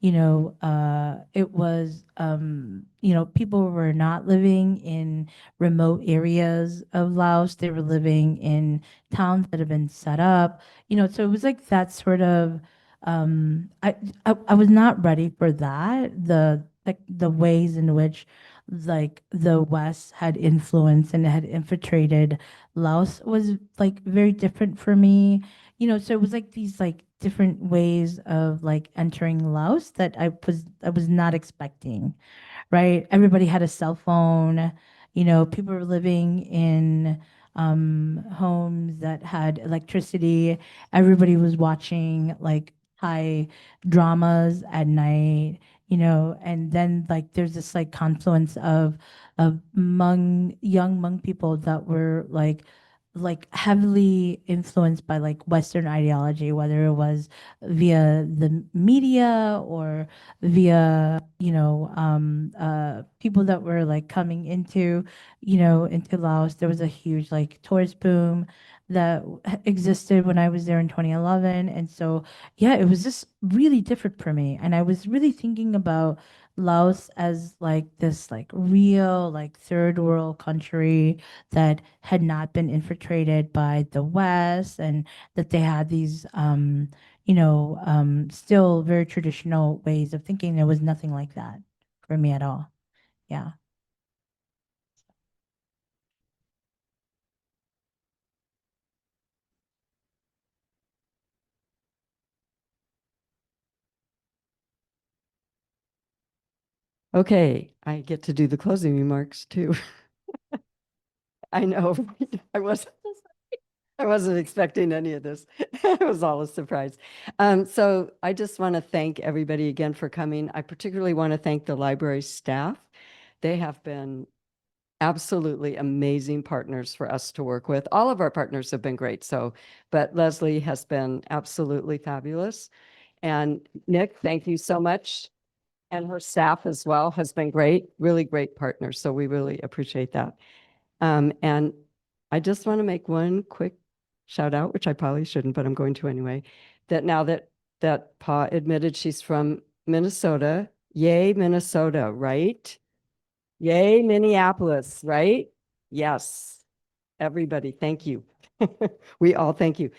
You know, it was, you know, people were not living in remote areas of Laos. They were living in towns that have been set up, you know, so it was like that sort of, I was not ready for that. Like the ways in which like the West had influenced and had infiltrated Laos was like very different for me, you know, so it was like these like different ways of like entering Laos that I was not expecting, right? Everybody had a cell phone, you know, people were living in homes that had electricity. Everybody was watching like high dramas at night, you know, and then like there's this like confluence of young Hmong people that were like heavily influenced by like Western ideology, whether it was via the media or via, you know, people that were like coming into, you know, into Laos. There was a huge like tourist boom that existed when I was there in 2011. And so, yeah, it was just really different for me. And I was really thinking about Laos as like this like real like third world country that had not been infiltrated by the West, and that they had these still very traditional ways of thinking. There was nothing like that for me at all. Yeah. Okay, I get to do the closing remarks too. I know, I wasn't expecting any of this. It was all a surprise. So I just want to thank everybody again for coming. I particularly want to thank the library staff. They have been absolutely amazing partners for us to work with. All of our partners have been great. But Leslie has been absolutely fabulous. And Nick, thank you so much. And her staff as well has been great, really great partners. So we really appreciate that. And I just want to make one quick shout out, which I probably shouldn't, but I'm going to anyway, that now that Pa admitted she's from Minnesota, yay, Minnesota, right? Yay, Minneapolis, right? Yes, everybody, thank you. We all thank you.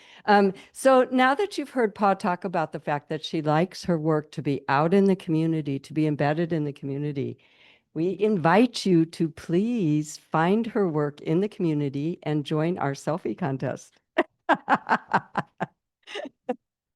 So now that you've heard Pa talk about the fact that she likes her work to be out in the community, to be embedded in the community, we invite you to please find her work in the community and join our selfie contest.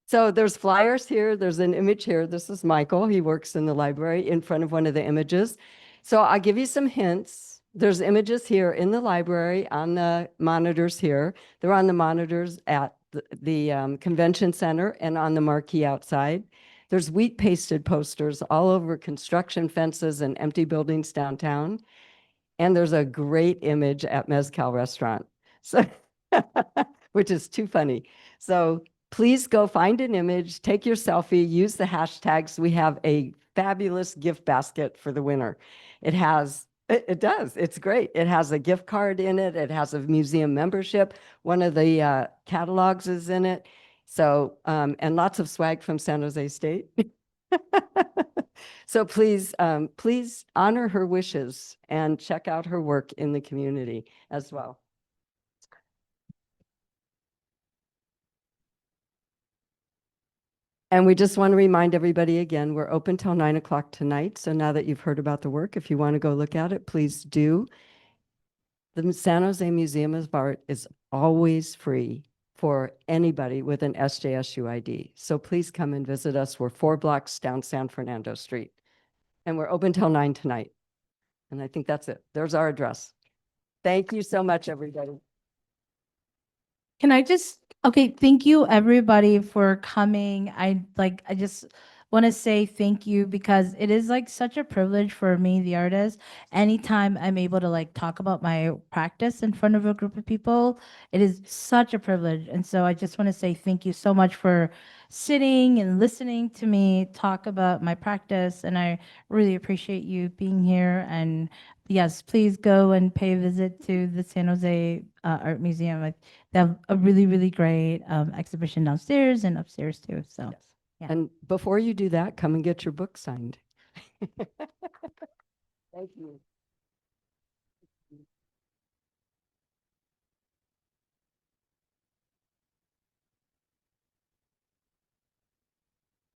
So there's flyers here. There's an image here. This is Michael. He works in the library in front of one of the images. So I'll give you some hints. There's images here in the library on the monitors here. They're on the monitors at the convention center and on the marquee outside. There's wheat pasted posters all over construction fences and empty buildings downtown. And there's a great image at Mezcal Restaurant, so which is too funny. So please go find an image, take your selfie, use the hashtags. We have a fabulous gift basket for the winner. It does. It's great. It has a gift card in it. It has a museum membership. One of the catalogs is in it. So, and lots of swag from San Jose State. So please honor her wishes and check out her work in the community as well. And we just want to remind everybody again, we're open till 9 o'clock tonight. So now that you've heard about the work, if you want to go look at it, please do. The San Jose Museum of Art is always free for anybody with an SJSU ID. So please come and visit us. We're 4 blocks down San Fernando Street. And we're open till 9 tonight. And I think that's it. There's our address. Thank you so much, everybody. Can I just, okay, thank you everybody for coming. I just want to say thank you, because it is like such a privilege for me, the artist. Anytime I'm able to like talk about my practice in front of a group of people, it is such a privilege. And so I just want to say thank you so much for sitting and listening to me talk about my practice. And I really appreciate you being here. And yes, please go and pay a visit to the San Jose Art Museum. They have a really, really great exhibition downstairs and upstairs too. So, Yes. yeah. And before you do that, come and get your book signed.